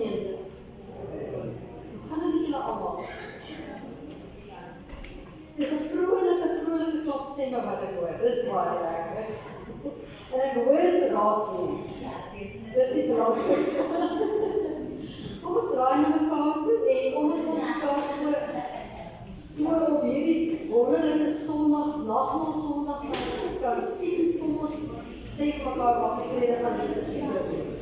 gemeente? Hoe gaan dit julle almal? Dis 'n vrolijke klopstemme wat ek hoor. Dis baie lekker. En ek hoor raas nie. Dis die belangrikste. Kom ons draai na mekaar toe en omdat ons mekaar so op hierdie wonderlike Sondag, nagmaal Sondag kan sien, kom ons sê vir mekaar mag die vrede van Jesus met jou wees.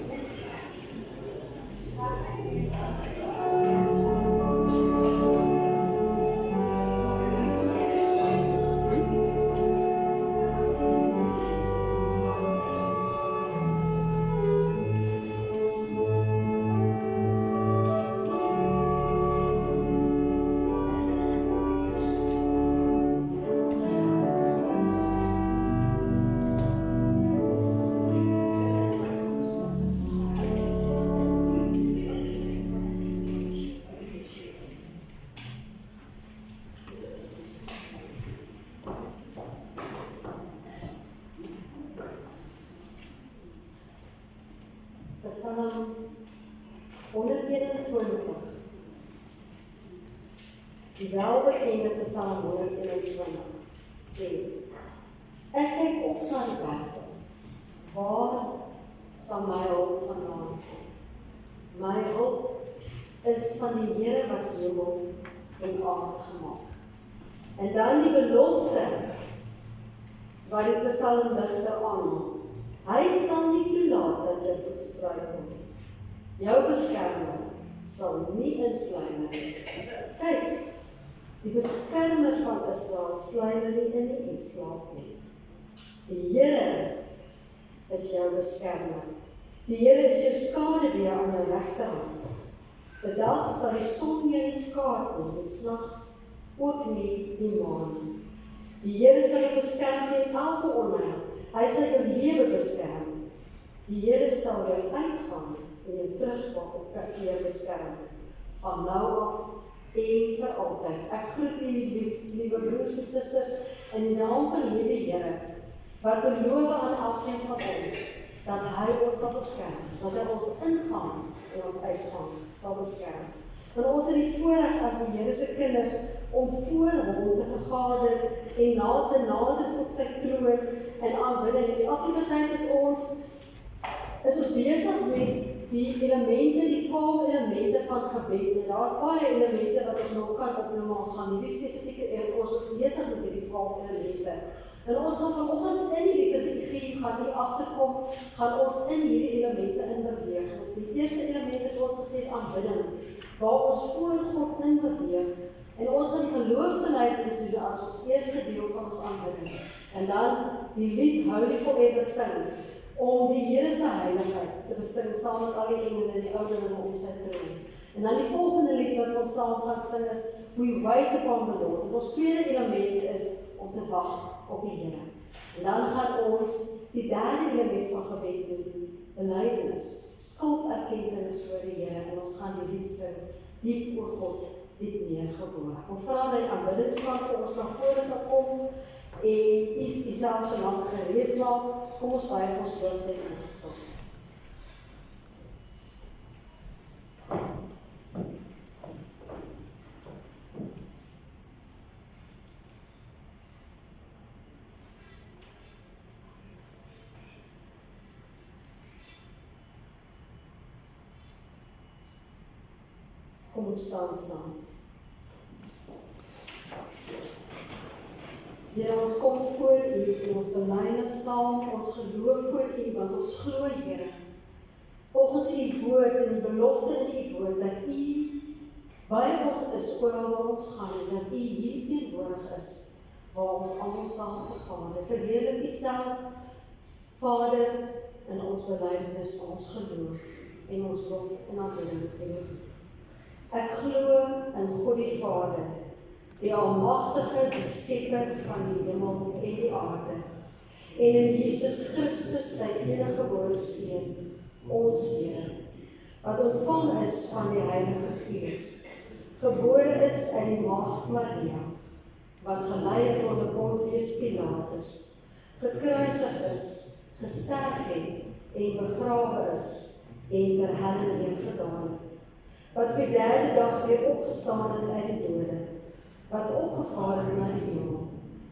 Psalm 121, die welbekende Psalm 121 sê, ek kyk op na die berge, waar sal my hulp vandaan kom? My hulp is van die Here wat hemel en aarde gemaak. En dan die belofte wat die psalmdigter aanhaal. Hy sal nie toelaat dat jy voet struikel nie. Jou beskermer sal nie insluimer nie. Kyk, die beskermer van Israel sluimer nie in nie en slaap nie. Die Here is jou beskermer. Die Here is jou skaduwee aan jou regterhand. Bedag sal die son jou nie skaad nie en snags ook nie die maan nie. Die Here sal jou beskerm teen elke onheil. Hy sal jou lewe beskerm. Die Here sal jou uitgaan en jou terugpak op keer beskerm. Van nou af en vir altyd. Ek groet u, liewe broers en susters, in die naam van hierdie Here, wat beloof aan elkeen van ons, dat hy ons sal beskerm, dat hy ons ingaan en ons uitgaan sal beskerm. Want ons het die voorreg as die Here se kinders om voor hom te vergader en na te nader tot sy troon en aanbidding. In die afgelope tyd is ons besig met die elemente, die 12 elemente van gebed. En daar is baie elemente wat ons nog kan opnoem, maar ons gaan hierdie spesifieke ons is besig met die 12 elemente. En ons gaan vanoggend in die liturgie gaan hier agterkom, gaan ons in hierdie elemente in beweeg. Ons die eerste element het ons gesê is aanbidding, waar ons voor God in beweeg. En ons gaan die geloofsbelijdenis doen as ons eerste deel van ons aanbidding. En dan die lied Holy Forever sing, om die Here se heiligheid te besing, saam met al die engele en die ouderlinge om sy troon. En dan die volgende lied wat ons saam gaan sing is, We Wait Upon the Lord. En ons tweede element is om te wag op die Here. En dan gaan ons die derde element van gebed doen, belydenis, skulderkentenis voor die Here. En ons gaan die lied sing, diep o God, diep neergeboor. Ons vra dat die aanbiddingspan vir ons na vore sal kom, en is self so lang gereed maak, kom ons buig ons hoofd en stil. Kom ons staan saam. Here, ons kom voor u, en ons bely nou saam, ons geloof voor u, want ons glo, Here, volgens u woord en die belofte in u woord, dat u by ons is, oral waar ons gaan, en dat u hier teenwoordig is, waar ons almal saam vergader. Verheerlik u self, Vader, in ons belydenis van ons geloof, en ons lof en aanbidding teenoor u. Ek glo in God die Vader, die almagtige, die skepper van die hemel en die aarde, en in Jesus Christus, sy enige gebore Seun, ons Here, wat ontvang is van die Heilige Gees, gebore is uit die Maagd Maria, wat gelei het onder Pontius Pilatus, gekruisig is, gesterf het en begrawe is, en ter helle neergedaal het. wat op die derde dag weer opgestaan het uit die dode, wat opgevaar het na die hemel,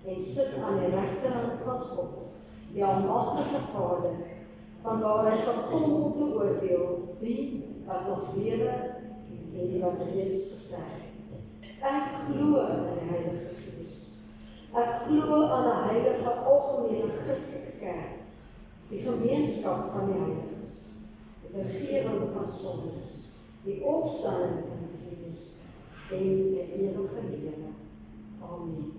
en sit aan die regterhand van God, die almagtige Vader, van waar hy sal kom om te oordeel, die wat nog lewe en die wat reeds gesterf het. Ek glo in die Heilige Gees. Ek glo aan 'n heilige algemene Christelike kerk, die gemeenskap van die heiliges, die vergifnis van sondes, die opstanding van die vlees en die ewige lewe. Amen.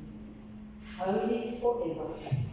Holy forever.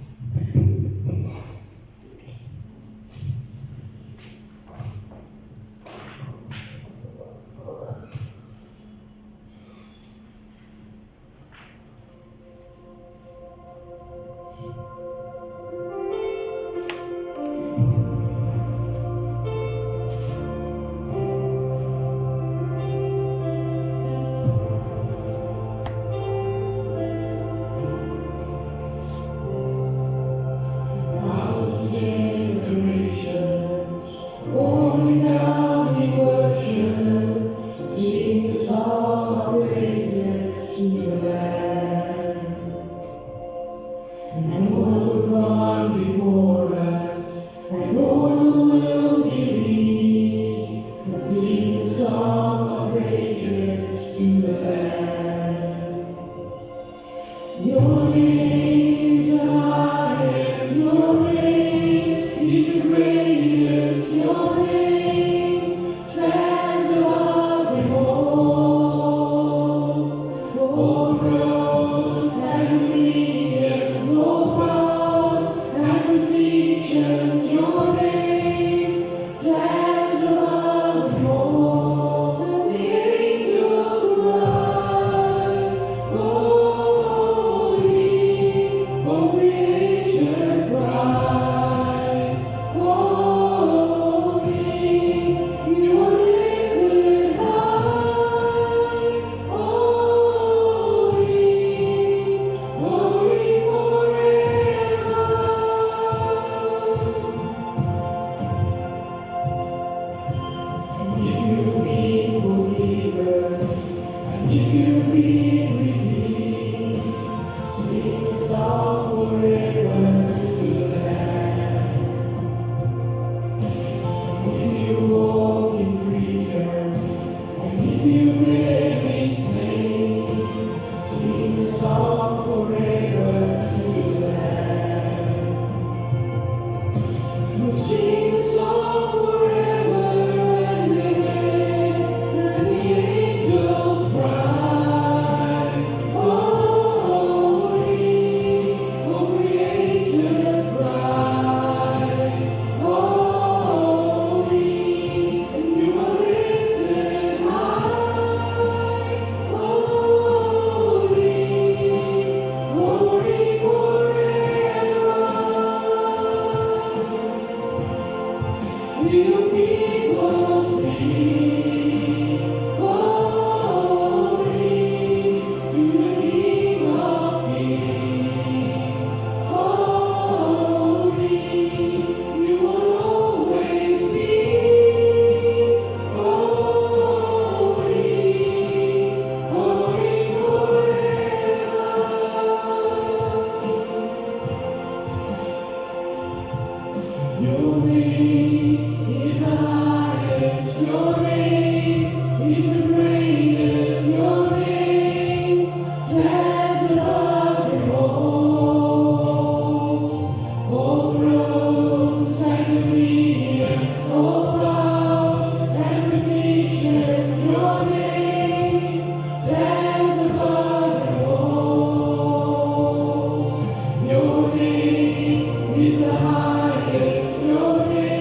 Your name is the highest, your name.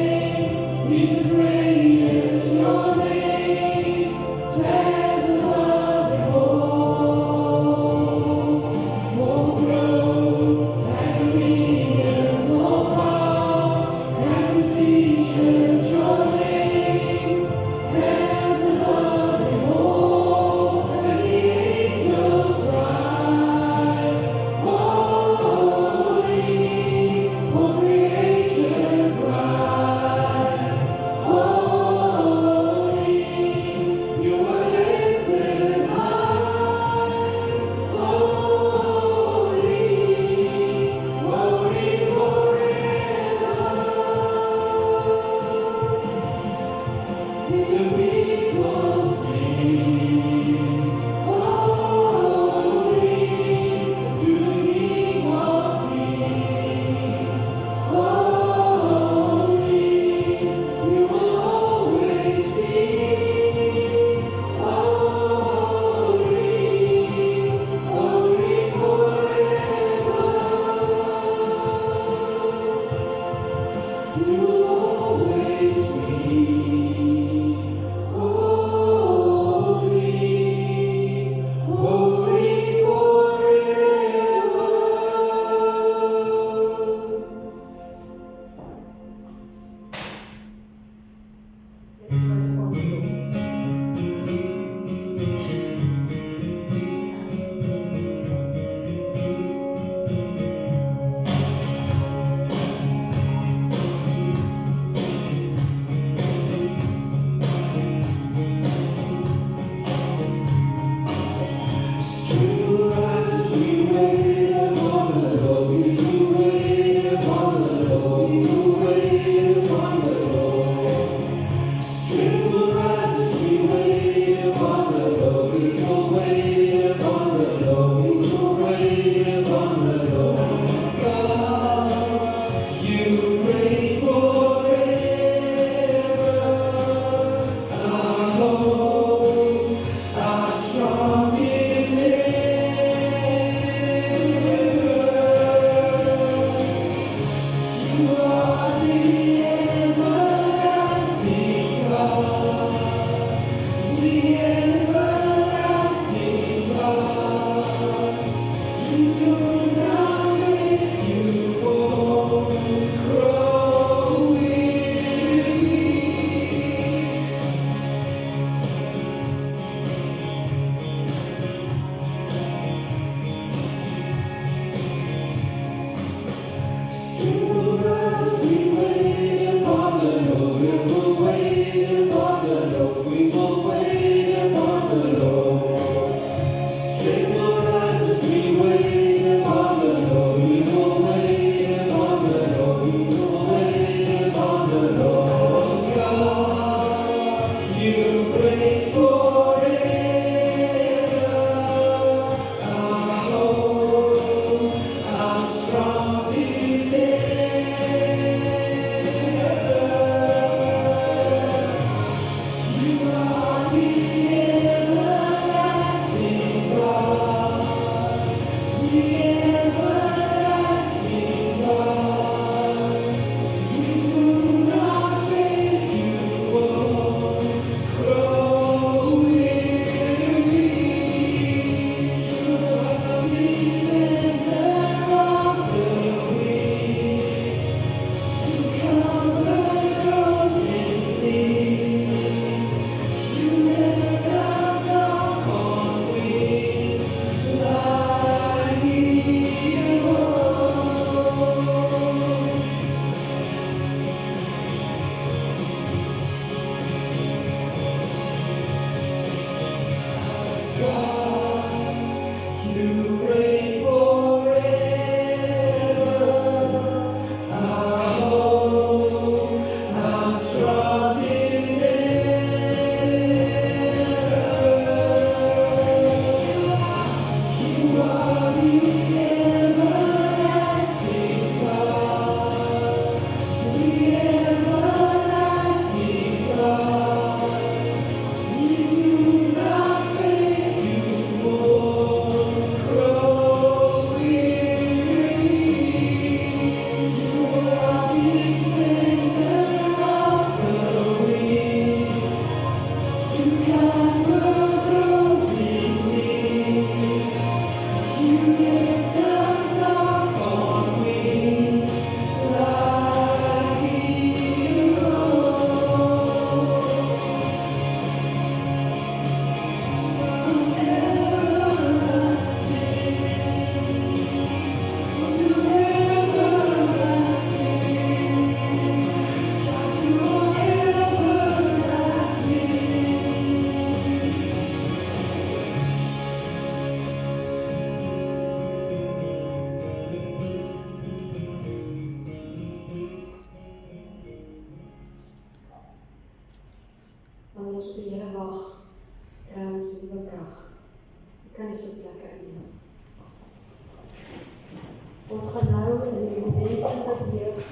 nou in die momentum beweeg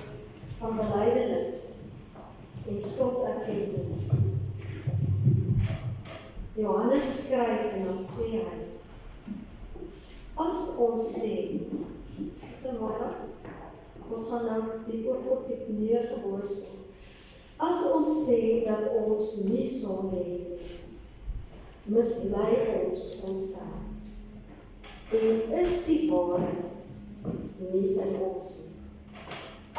van belydenis en skulderkenning. Johannes skryf en dan sê hy, as ons sê, Suster Mara, ons gaan nou die oog op die neergeboos, as ons sê dat ons nie sonde het, mislei ons onsself, en is die waarheid nie in ons nie.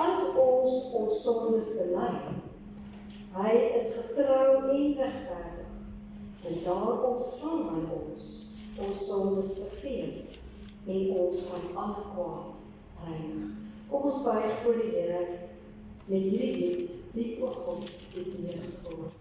As ons sondes bely, hy is getrou en regverdig, en daarom sal hy ons sondes vergeef, en ons van alle kwaad reinig. Kom ons buig voor die Here met hierdie lied, die oog op die neergeboos.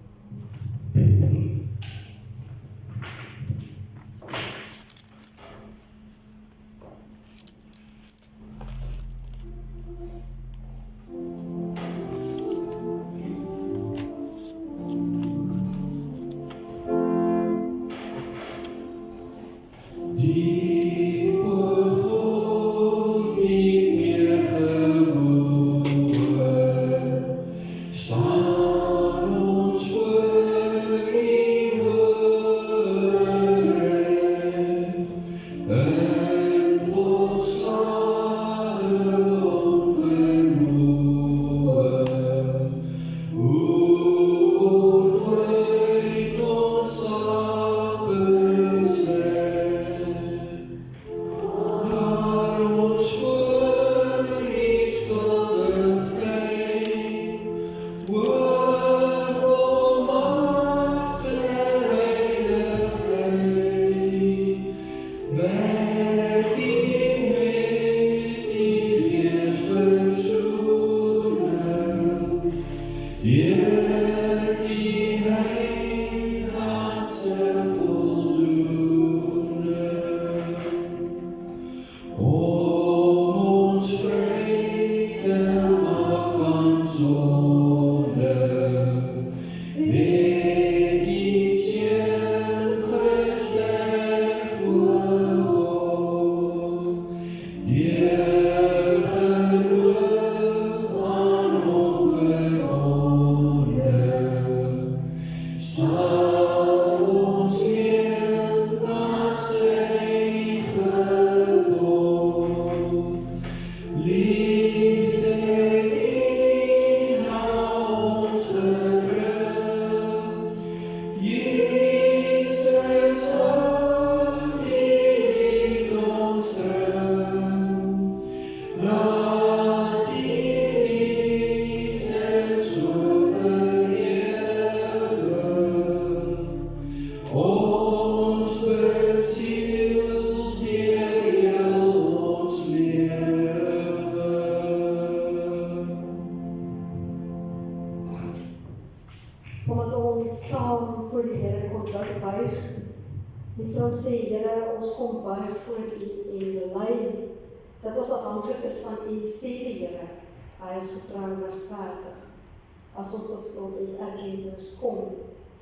As ons tot skuld en erkenning kom,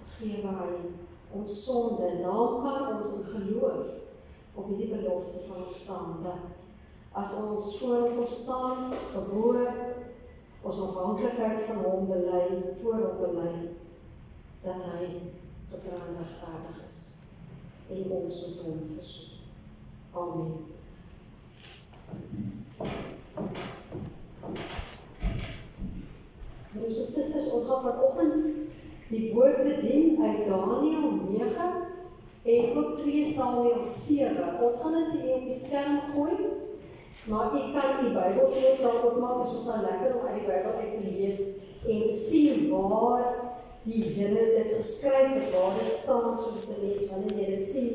vergewe hy ons sonde, en dan kan ons in geloof op hierdie belofte van ons staan, dat as ons voor hom staan, geboe, ons afhanklikheid van hom bely, voor hom bely, dat hy getrou en regverdig is, en ons met hom versoen. Amen. Broers en susters, ons gaan vanoggend die woord bedien uit Daniël 9 en ook 2 Samuel 7. Ons gaan dit vir u op die skerm gooi, maar u kan die Bybels net daar oopmaak, is ons nou lekker om uit die Bybel uit te lees en te sien waar die Here dit geskryf het, waar dit staan, soos die mens, wanneer jy dit sien,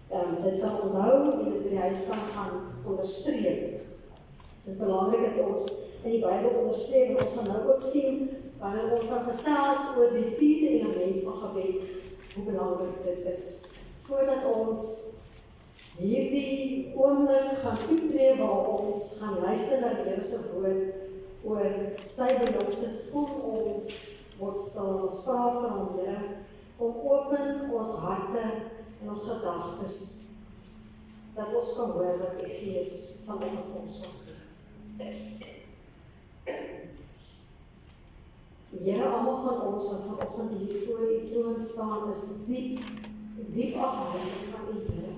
dit kan onthou en dit by die huis kan gaan onderstreep. Het is belangrik dat ons in die Bybel onderstreep, en ons gaan nou ook sien, wanneer ons dan gesels oor die 4de element van gebed, hoe belangrik dit is. Voordat ons hierdie oomblik gaan toetree, waar ons gaan luister na die Here se woord, oor sy beloftes, kom ons word stil, ons vra vir hom, Here, om open ons harte en ons gedagtes, dat ons kan hoor wat die Gees van ons wil sê. Here, almal van ons wat vanoggend hier voor U troon staan, is diep afhanklik van U, Here.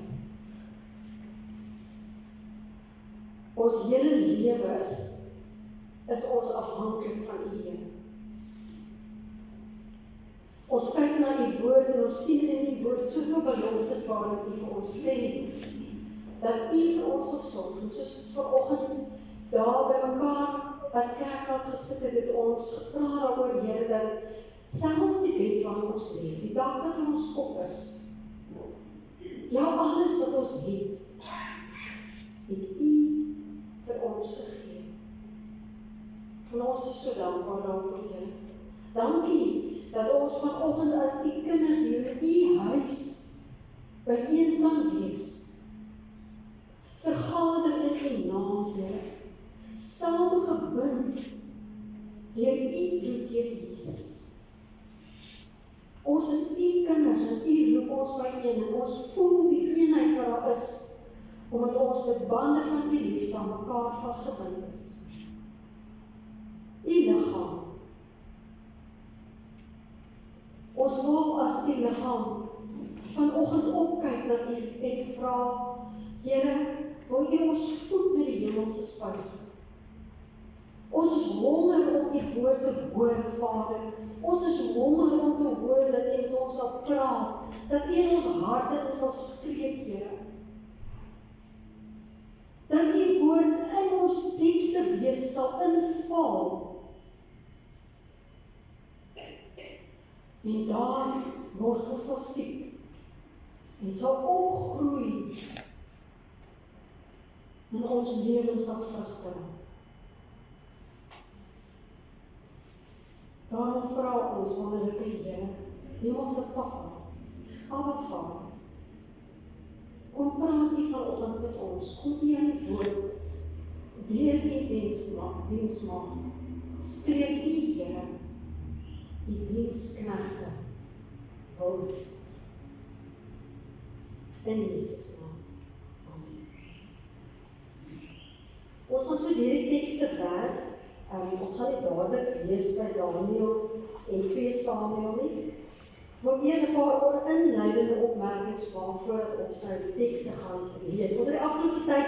Ons hele lewe is ons afhanklik van U, Here. Ons kyk na U woord en ons sien in U woord soveel beloftes waarin U vir ons sê dat U vir ons sal sorg. En soos vanoggend daar by mekaar as kerkraad gesit het ons gepraat daaroor, Here, dat selfs die bed waarin ons lê, die dak wat in ons kop is, ja, alles wat ons het U vir ons gegee. En ons is so dankbaar daarvoor, Here. Dankie dat ons vanoggend as U kinders hier in U huis byeen kan wees. Vergader in U naam, Here. Saamgebind deur U bloed, Here Jesus. Ons is U kinders en U roep ons byeen en ons voel die eenheid wat daar is, omdat ons met bande van U liefde aan mekaar vasgebind is. U liggaam. Ons wil as U liggaam vanoggend opkyk na U en vra, Here, wil U ons voed met die hemelse spyse? Ons is honger om U woord te hoor, Vader. Ons is honger om te hoor dat U met ons sal praat, dat U in ons harte in sal spreek, Here. Dat U woord in ons diepste wese sal inval. En daar wortel sal skiet en sal opgroei en ons lewens sal vrug dra. Daarom vra ons wonderlike Here, Hemelse Papa, Abba Vader, kom praat U vanoggend met ons, kom U aan die woord, deur U diensmaagd, spreek U, Here, U diensknegte wil wees. In Jesus naam. Amen. Ons gaan so deur die tekste werk. Ons gaan nie dadelik lees by Daniël en 2 Samuel nie. Ek wil eers 'n paar inleidende opmerkings maak voordat ons nou die tekste gaan lees. Ons het die afgelope tyd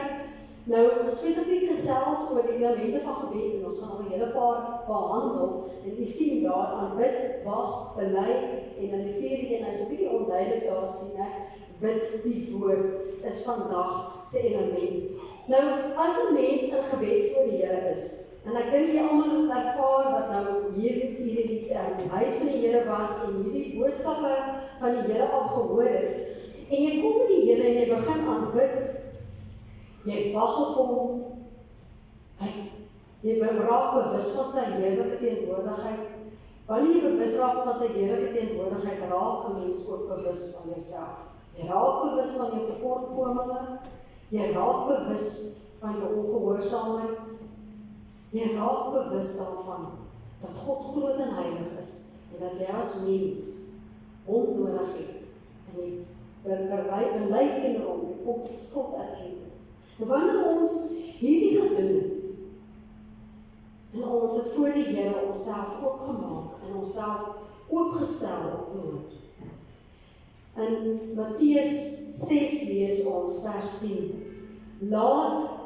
nou spesifiek gesels oor die elemente van gebed en ons gaan nog 'n hele paar behandel. En u sien daar aanbid, wag, bely en dan die vierde een, hy's 'n bietjie onduidelik daar sien ek, bid die woord is vandag se element. Nou, as 'n mens in gebed voor die Here is, en ek dink jy almal het ervaar dat nou hierdie die huis van die Here was en hierdie boodskappe van die Here afgehoor het. En jy kom by die Here en jy begin aanbid. Jy wag op hom. Jy raak bewus van sy heerlike teenwoordigheid. Wanneer jy bewus raak van sy heerlike teenwoordigheid, raak 'n mens ook bewus van jouself. Jy raak bewus van jou tekortkominge. Jy raak bewus van jou ongehoorsaamheid. Jy raak bewus daarvan dat God groot en heilig is en dat jy as mens hom nodig het en jy bely teenoor hom, jy kom tot skuld erkenning. En wanneer ons hierdie gedoen het en ons het voor die Here onsself oopgemaak en onsself oopgestel op te hoor. In Matteus 6 lees ons vers 10. Laat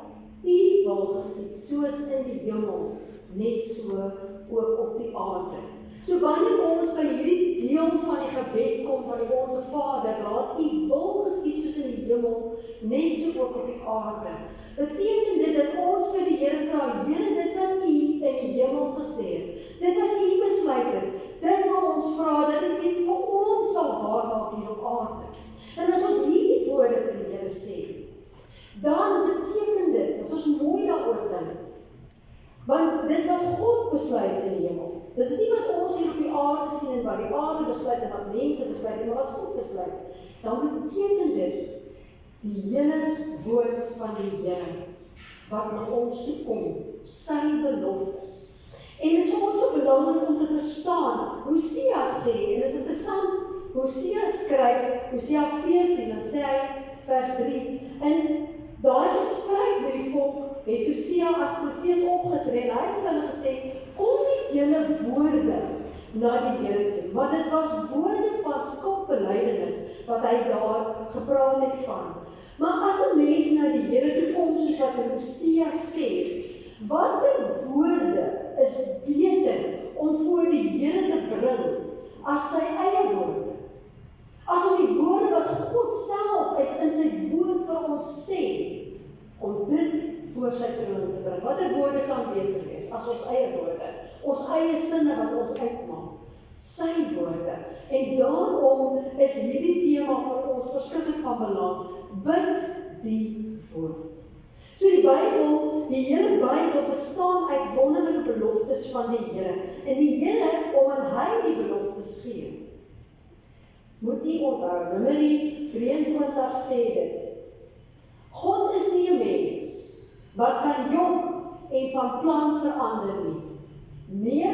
U wil geskied, soos in die hemel, net so ook op die aarde. So wanneer ons by hierdie deel van die gebed kom van die Onse Vader, laat U wil geskied soos in die hemel, net so ook op die aarde. Beteken dit dat ons vir die Here vra, Here, dit wat U in die hemel gesê het, dit wat U besluit het, dit wil ons vra dat dit vir ons sal waarmaak hier op aarde. En as ons hierdie woorde vir die Here sê, dan beteken dit, as ons mooi daaroor dink, want dis wat God besluit in die hemel. Dis nie wat ons hier op die aarde sien en wat die aarde besluit en wat mense besluit en wat God besluit. Dan beteken dit die hele woord van die Here wat na ons toe kom, sy beloftes. En dit is vir ons so belangrik om te verstaan. Hosea sê, en dit is interessant, Hosea skryf, Hosea 14, dan sê hy vers 3, en daai gesprek met die volk het Hosea as profeet opgetree en hy het vir hulle gesê, kom met julle woorde na die Here toe. Maar dit was woorde van skuldbelydenis wat hy daar gepraat het van. Maar as 'n mens na die Here toe kom, soos wat Hosea sê, watter woorde is beter om voor die Here te bring as sy eie woorde? As om die woorde wat God self uit in sy woord vir ons sê, om dit voor sy troon te bring. Watter woorde kan beter wees as ons eie woorde? Ons eie sinne wat ons uitmaak. Sy woorde. En daarom is hierdie tema vir ons verskriklik van belang. Bid die woord. So die Bybel, die hele Bybel bestaan uit wonderlike beloftes van die Here. En die Here, omdat hy die beloftes gee, moet nie onthou, Numeri 23 sê dit, God is nie 'n mens wat kan jok en van plan verander nie. Nee,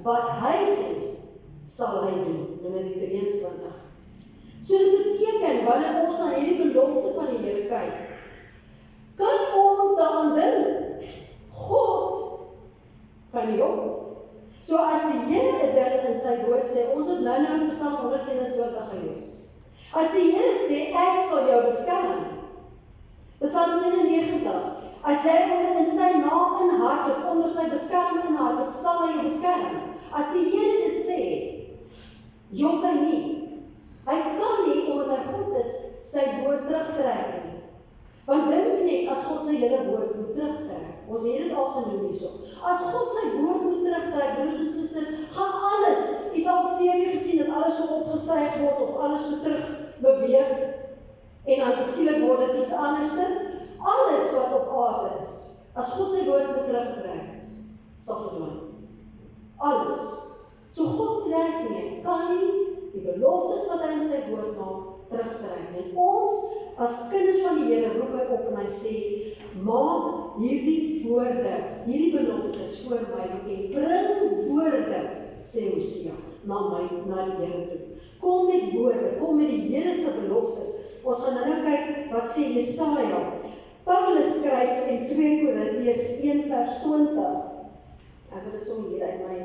wat hy sê, sal hy doen. Numeri 23. So dit beteken, wanneer ons na hierdie belofte van die Here kyk, kan ons daaraan dink, God kan nie jok. So as die Here 'n ding in sy woord sê, ons het nou Psalm 121 gelees. As die Here sê, ek sal jou beskerm, Psalm 91, as jy in sy naam inhardloop, onder sy beskerming inhardloop, sal hy jou beskerm. As die Here dit sê, jok hy nie. Hy kan nie, omdat hy God is, sy woord terugtrek nie. Want dink net, as God sy hele woord moet terugtrek, ons het dit al genoem hierso. As God sy woord moet terugtrek, broers en susters, gaan alles, jy het al op TV gesien, dat alles so opgesuig word, of alles so terug beweeg, en dan skielik word dit iets anderster. Alles wat op aarde is, as God sy woord moet terugtrek, sal verdwyn. Alles. So God trek nie, kan nie die beloftes wat hy in sy woord maak, terugtrek nie. Ons, as kinders van die Here, roep hy op en hy sê, maak hierdie woorde, hierdie beloftes voor my bekend. Bring woorde, sê Hosea, na die Here toe. Kom met woorde, kom met die Here se beloftes. Ons gaan nou kyk wat sê Jesaja. Paulus skryf in 2 Korintiërs 1 vers 20. Ek wil dit sommer hier uit my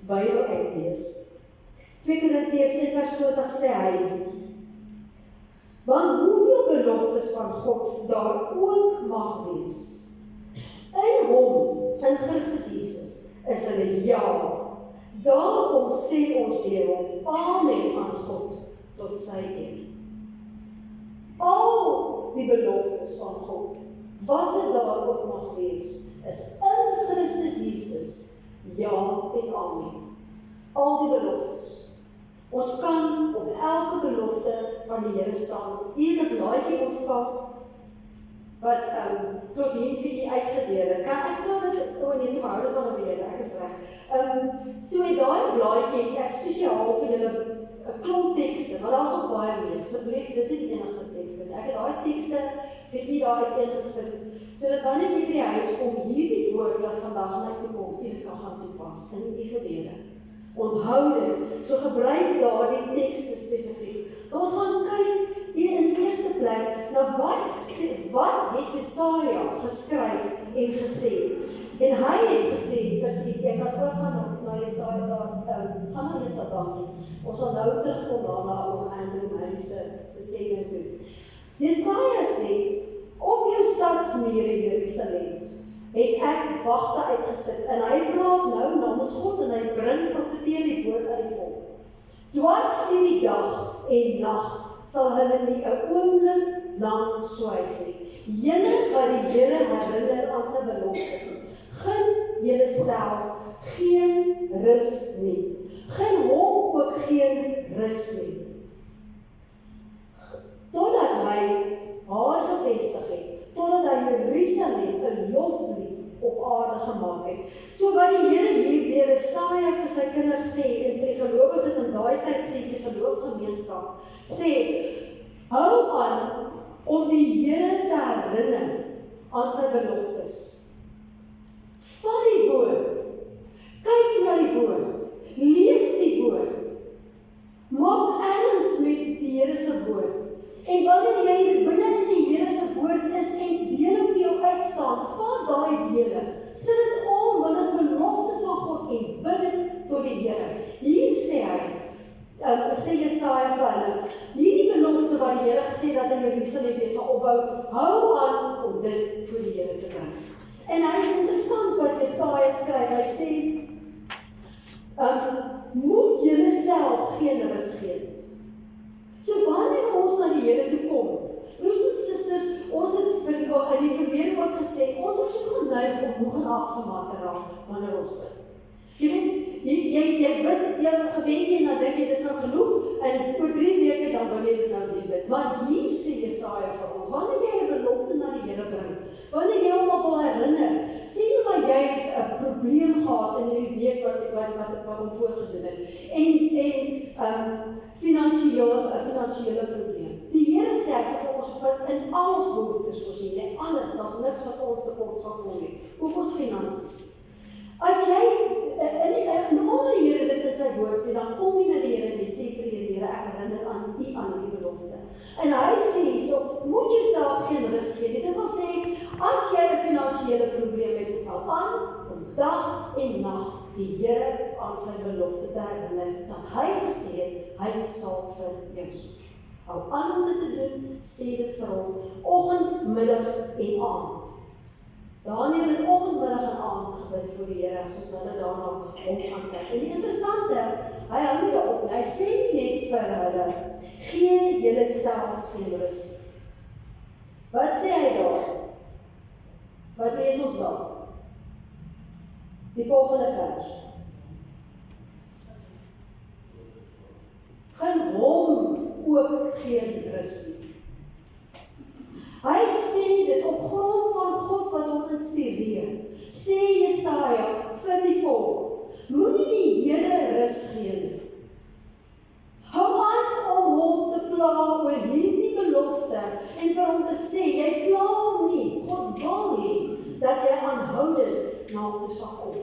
Bybel uitlees. 2 Korintiërs 1 vers 20 sê hy, want hoeveel beloftes van God daar ook mag wees, in hom, in Christus Jesus, is hulle ja. Daarom sê ons deur hom, amen aan God, tot sy eer. Al die beloftes van God, wat daar ook mag wees, is in Christus Jesus, ja en amen. Al die beloftes. Ons kan op elke belofte van die Here staan. Hier 'n blaadjie ontvang, wat tot hier vir u uitgedeel het. Kan ek vra dat, nee, die verhouding kan op julle, ek is reg. So met daai blaadjie, ek spesiaal vir julle 'n klomp tekste, maar daar's nog baie meer. Asseblief, dis nie die enigste tekste nie. Ek het daai tekste vir u daar uiteengesit, sodat wanneer jy by die huis kom, hierdie woord wat vandag na toe kom, jy kan gaan toepas in u gebede. Onthou dit, so gebruik daardie tekste spesifiek. Nou ons gaan kyk hier in die eerste plek na wat het Jesaja geskryf en gesê. En hy het gesê, ek kan oorgaan na Jesaja daar, gaan na Jesaja dankie. Ons sal nou terugkom daarna om Andrew Murray se sê toe. Jesaja sê, op jou stadsmure Jerusalem het ek wagte uitgesit, en hy praat nou namens God, en hy profeteer die woord aan die volk. Dwars deur die dag en nag sal hulle nie 'n oomblik lank swyg nie. Julle wat die Here herinner aan sy beloftes, gun julle self geen rus nie. Gun hom ook geen rus nie. Totdat hy haar gevestig het, totdat hy Jerusalem 'n loflied op aarde gemaak het. So wat die Here hier deur Jesaja vir sy kinders sê, en vir die gelowiges in daai tyd sê, vir die geloofsgemeenskap, sê, hou aan om die Here te herinner aan sy beloftes. Vat die woord, kyk na die woord, lees die woord, maak erns met die Here se woord. En wanneer jy binne in die Here se woord is en dele vir jou uitstaan, vat daai dele, sit dit om, want dit is beloftes van God en bid dit tot die Here. Hier hou aan om dit voor die Here te bring. En hy is interessant wat Jesaja skryf, hy sê, moet julle self geen rus gee. So wanneer ons na die Here toe kom, broers en susters, ons het in die verlede ook gesê, ons is so geneig om moeg en afgemaak te raak wanneer ons bid. Jy weet, jy bid jou gebedjie en dan dink jy, dis nou genoeg, en oor 3 weke dan wil jy dit nou weer bid. Maar hier sê Jesaja vir ons, wanneer jy 'n belofte na die Here bring, wanneer jy hom wil herinner, sê nou maar jy het 'n probleem gehad in hierdie week wat hom voorgedoen het, en finansiële probleem. Die Here sê, hy sê vir ons in al ons behoeftes voorsien, alles, daar's niks wat ons tekort sal kom nie, ook ons finansies. As jy onder die Here dit in sy woord sê, dan kom jy na die Here en jy sê vir die Here, ek herinner aan die belofte. En hy sê, so moet jy self geen rus gee. Dit wil sê, as jy 'n finansiële probleem het, hou aan om dag en nag die Here aan sy belofte te herinner, dat hy gesê het, hy sal vir jou sorg. Hou aan om dit te doen, sê dit vir hom, oggend, middag en aand. Daniël het oggend, middag en aand gebid vir die Here, soos hulle daarna om gaan kyk. En die interessante, hy hou nie daarop, hy sê nie net vir hulle, gee julle self geen rus. Wat sê hy daar? Wat lees ons daar? Die volgende vers. Geen hom ook geen rus nie. Hy sê dit op grond van God wat hom inspireer. Sê Jesaja vir die volk, moenie die Here rus gee nie. Hou aan om hom te pla oor hierdie belofte en vir hom te sê, jy pla hom nie. God wil hê dat jy aanhoudend na hom toe sal kom.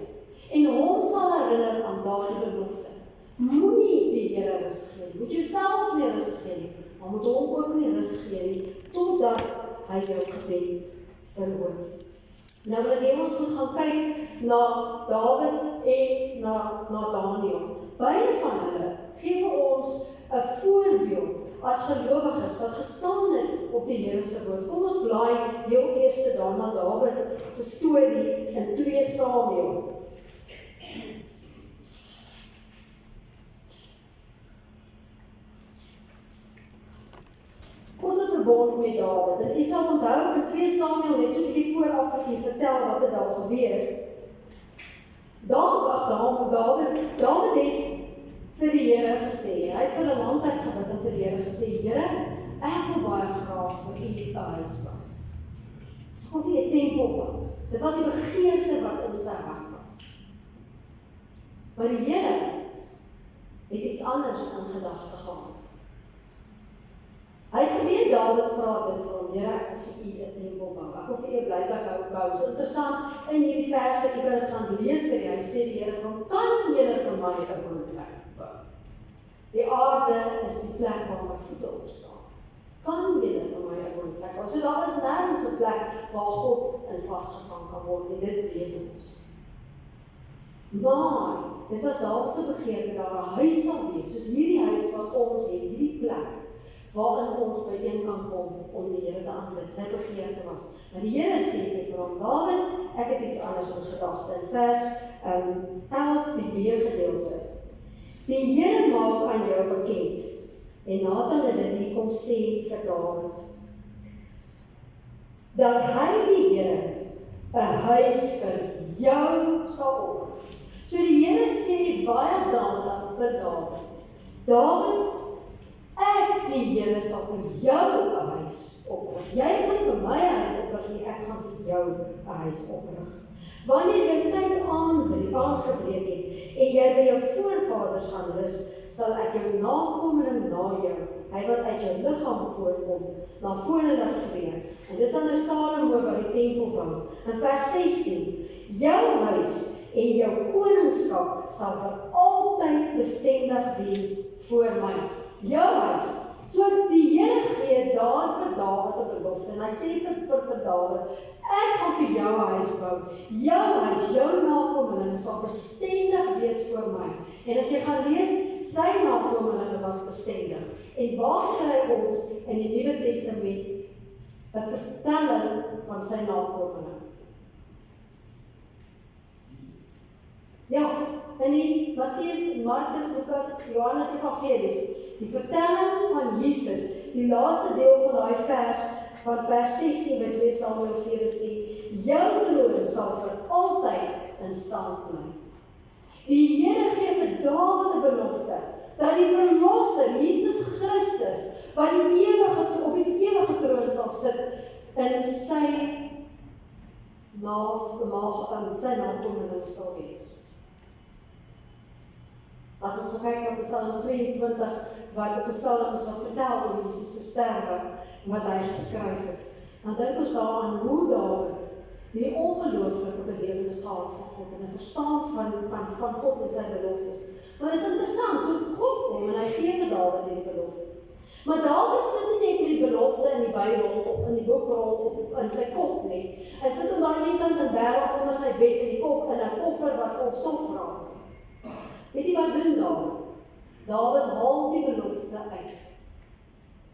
En hom sal herinner aan daardie belofte. Moenie die Here rus gee nie. Moet jouself nie rus gee nie, maar moet hom ook nie rus gee nie, totdat hy jou gebed verhoor. Nou wil ek hê ons moet gaan kyk na Dawid en na Daniël. Beide van hulle gee vir ons 'n voorbeeld as gelowiges wat gestaan het op die Here se woord. Kom ons blaai heel eers daarna Dawid se storie in 2 Samuel. Ons het verbond met Dawid. En jy sal onthou in 2 Samuel net so 'n bietjie vooraf wat jy vertel wat het daar gebeur. Dawid het vir die Here gesê, hy het vir 'n lang tyd gebid en vir die Here gesê, Here, ek wil baie graag vir U 'n huis bou. God wil 'n tempel bou. Dit was die begeerte wat in sy hart was. Maar die Here het iets anders in gedagte gehad. Hy het geweet Dawid vra dit vir hom, Here, ek wil vir U 'n tempel bou. Ek wil vir U 'n blyplek bou. Dit is interessant, in hierdie verse, jy kan dit gaan lees by die huis, sê die Here van, kan julle vir my 'n woonplek bou? Die aarde is die plek waar my voete op staan. Kan julle vir my 'n woonplek bou? So daar is nergens 'n plek waar God in vasgevang kan word, en dit weet ons. Maar, dit was Dawid se begeerte, daar 'n huis sal wees, soos hierdie huis wat ons het, hierdie plek, waarin ons byeen kan kom om die Here te aanbid. Sy begeerte was. Maar die Here sê vir hom, Dawid, ek het iets anders in gedagte. In vers 11, die B-gedeelte. Die Here maak aan jou bekend. En Nathan het dit hier kom sê vir Dawid, dat hy die Here 'n huis vir jou sal opbou. So die Here sê baie Nathan vir Dawid, Dawid, ek, die Here, sal vir jou 'n huis oprig. Jy gaan vir my 'n huis oprig nie, ek gaan vir jou 'n huis oprig. Wanneer jou tyd aangebreek het en jy by jou voorvaders gaan rus, sal ek jou nakomeling na jou, hy wat uit jou liggaam voortkom, na vore laat vlieg. En dis dan nou Salomo wat die tempel bou. In vers 16, jou huis en jou koningskap sal vir altyd bestendig wees voor my. Jou huis. So die Here gee daar vir Dawid 'n belofte. En hy sê vir Dawid, ek gaan vir jou 'n huis bou. Jou huis, jou nakomelinge sal bestendig wees voor my. En as jy gaan lees, sy nakomelinge was bestendig. En waar kry ons in die Nuwe Testament 'n vertelling van sy nakomeling. Ja, in die Matteus, Markus, Lukas, Johannes Evangelies, die vertelling van Jesus, die laaste deel van daai vers, van vers 16 by 2 Samuel 7 sê, jou troon sal vir altyd in stand bly. Die Here gee vir Dawid 'n belofte, dat die verlosser, Jesus Christus, wat op die ewige troon sal sit, in sy nakomeling sal wees. As ons kyk na Psalm 22, wat 'n psalm is wat vertel oor Jesus se sterwe, wat hy geskryf het, dan dink ons daaraan hoe Dawid hierdie ongelooflike belewenis gehad van God en 'n verstaan van God en sy beloftes. Maar dit is interessant, so God kom en hy gee vir Dawid hierdie belofte. Maar Dawid sit nie net met die belofte in die Bybel of in die boekrol of in sy kop nie. Hy sit hom daar eenkant in bera onder sy bed in 'n koffer wat vol stof raak. Weet jy wat doen Dawid? Dawid haal die belofte uit.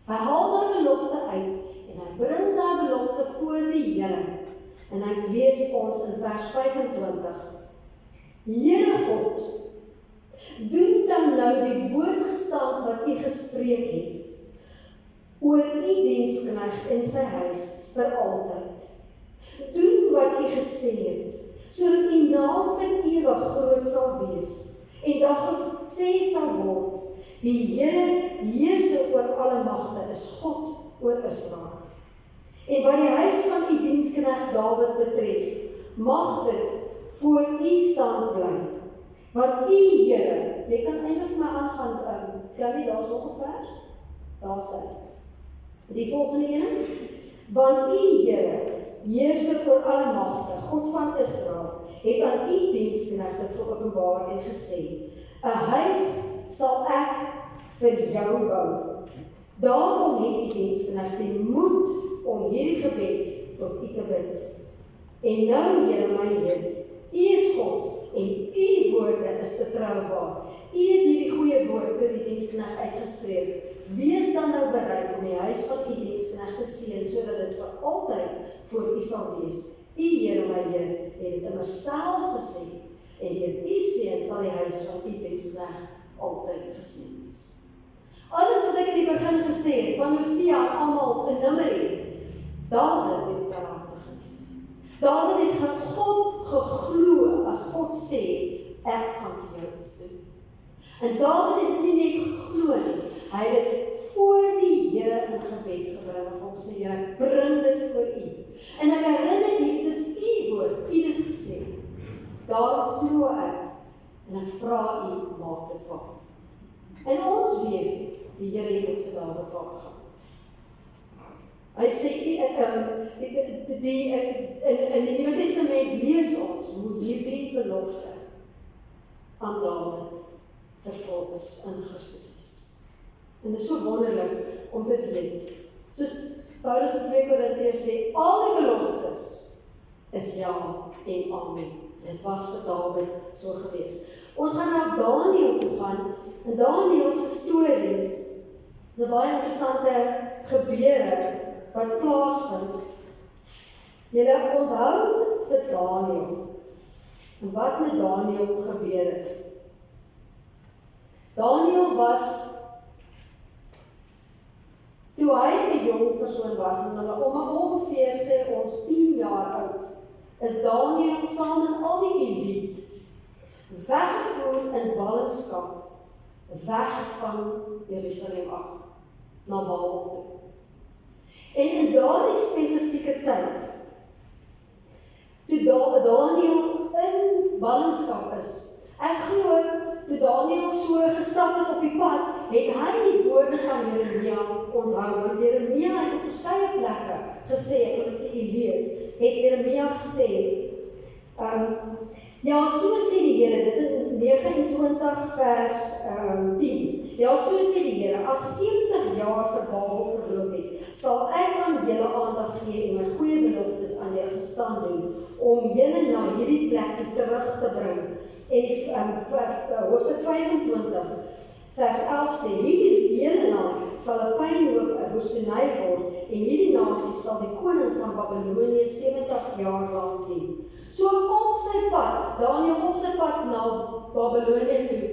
Hy haal daai belofte uit en hy bring daai belofte voor die Here. En hy lees ons in vers 25. Here God, doen dan nou die woord gestand wat u gespreek het, oor u diensknegt in sy huis vir altyd. Doen wat u gesê het, sodat u naam vir ewig groot sal wees, en dat gesê sal word, die Here heerser oor alle magte is God oor Israel. En wat die huis van u diensknegt Dawid betref, mag dit voor u stand bly. Want u Here, jy kan eintlik vir my aangaan, Chloe, daar is nog 'n vers? Daar is hy. Die volgende ene. Want u Here, heerser oor alle magte, God van Israel, het aan u diensknegte geopenbaar en gesê, 'n huis sal ek vir jou bou. Daarom het u diensknegt die moed om hierdie gebed tot u te bid. En nou, Here, my Heer, u is God en u woorde is betroubaar. U het hierdie goeie woord oor die diensknegt uitgespreek. Wees dan nou bereid om die huis van u diensknegt te seën, sodat dit vir altyd voor u sal wees. U, Here, my Heer, het dit immer self gesê, en deur u seën sal die huis van u diensknegt altyd geseën wees. Alles wat ek in die begin gesê het, van Hosea en almal in Numeri, Dawid het dit daaraan begin. Dawid het God geglo, as God sê, ek gaan vir jou iets doen. En Dawid het dit nie net geglo nie, hy het dit voor die Here in gebed gebring, en volgens die Here, ek bring dit voor u. En ek herinner u, dit is u woord, u dit gesê. Daarom glo ek, en ek vra u, maak dit waar. En ons weet, die Here het dit vir Dawid waar gegaan. Hy sê, in die Nuwe Testament lees ons hoe hierdie belofte aan Dawid vervul is in Christus Jesus. En dit is so wonderlik om te weet, soos Paulus in 2 Korintiërs sê, al die beloftes is ja en amen. Dit was vir Dawid so gewees. Ons gaan na Daniël toe gaan, en Daniël se storie, is 'n baie interessante gebeure wat plaasvind. Julle onthou vir Daniël, en wat met Daniël gebeur het. Daniël was, toe hy 'n jong persoon was, en hulle ongeveer sê ons 10 jaar oud, is Daniël saam met al die elite weggevoer in ballingskap, weg van Jerusalem af, na Babel toe. En in daardie spesifieke tyd, toe Daniël in ballingskap is, ek glo, toe Daniël so gestap het op die pad, het hy die woorde van Jeremia onthou, want Jeremia het op verskeie plekke gesê, ek wil dit vir u lees, het Jeremia gesê, ja, so sê die Here, dis in 29 vers 10, ja, so sê die Here, as 70 jaar vir Babel verloop het, sal ek aan julle aandag gee en my goeie beloftes aan julle gestaan doen, om julle na hierdie plek toe terug te bring. En hoofstuk 25, Vers 11 sê, hierdie hele land sal 'n pynhoop, 'n woestynij word, en hierdie nasie sal die koning van Babylonië 70 jaar lank dien. So op sy pad, Daniël op sy pad na Babylonië toe,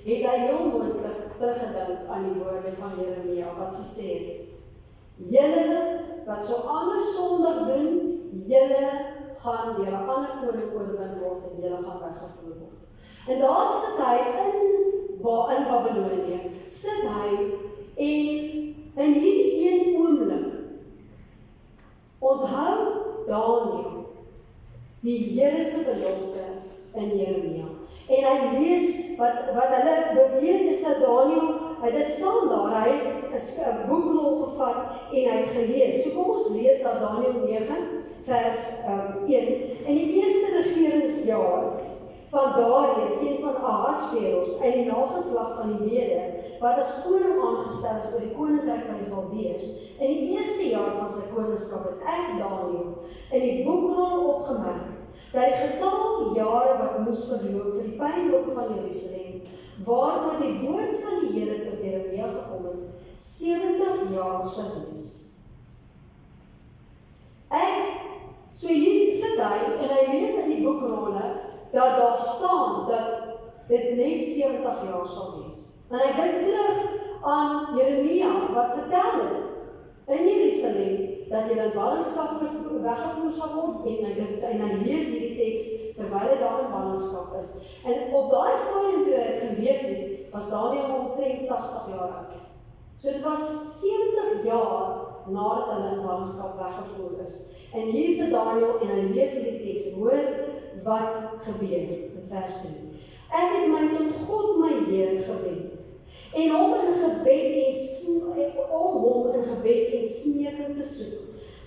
het hy heel moontlik teruggedink aan die woorde van Jeremia, wat gesê het, julle wat so ander sondig doen, julle gaan deur 'n ander koning oorwin word en julle gaan weggevoer word. En daar sit hy in Babylonië, sit hy en in hierdie een oomblik onthou Daniël die Here se belofte in Jeremia. En hy lees wat hulle beweer is dat Daniël, dit staan daar, hy het 'n boekrol gevat en hy het gelees. So kom ons lees dat Daniël 9 vers 1. In die eerste regeringsjaar van Darius, seun van Ahasveros, in die nageslag van die Mede, wat as koning aangestel is oor die koninkryk van die Galdeërs, in die eerste jaar van sy koningskap het ek, Daniël, in die boekrol opgemerk, dat die getal jare wat moes verloop vir die pynhope van Jerusalem, waaroor die woord van die Here tot Jeremia gekom het, 70 jaar sou wees. So hier sit hy, en hy lees in die boekrolle, dat daar staan, dat dit net 70 jaar sal wees. En hy dink terug aan Jeremia, wat vertel het, in Jerusalem, dat jy in ballingskap weggevoer sal word, en hy lees hierdie teks, terwyl hy daar in ballingskap is. En op daai stadium toe hy het gelees het, was Daniël omtrent 80 jaar oud. So dit was 70 jaar nadat hulle in ballingskap weggevoer is. En hier sit Daniël, en hy lees hierdie teks, en hoor wat gebeur in vers 3. Ek het my tot God my Heer gewend, en om hom in gebed en smeking te soek,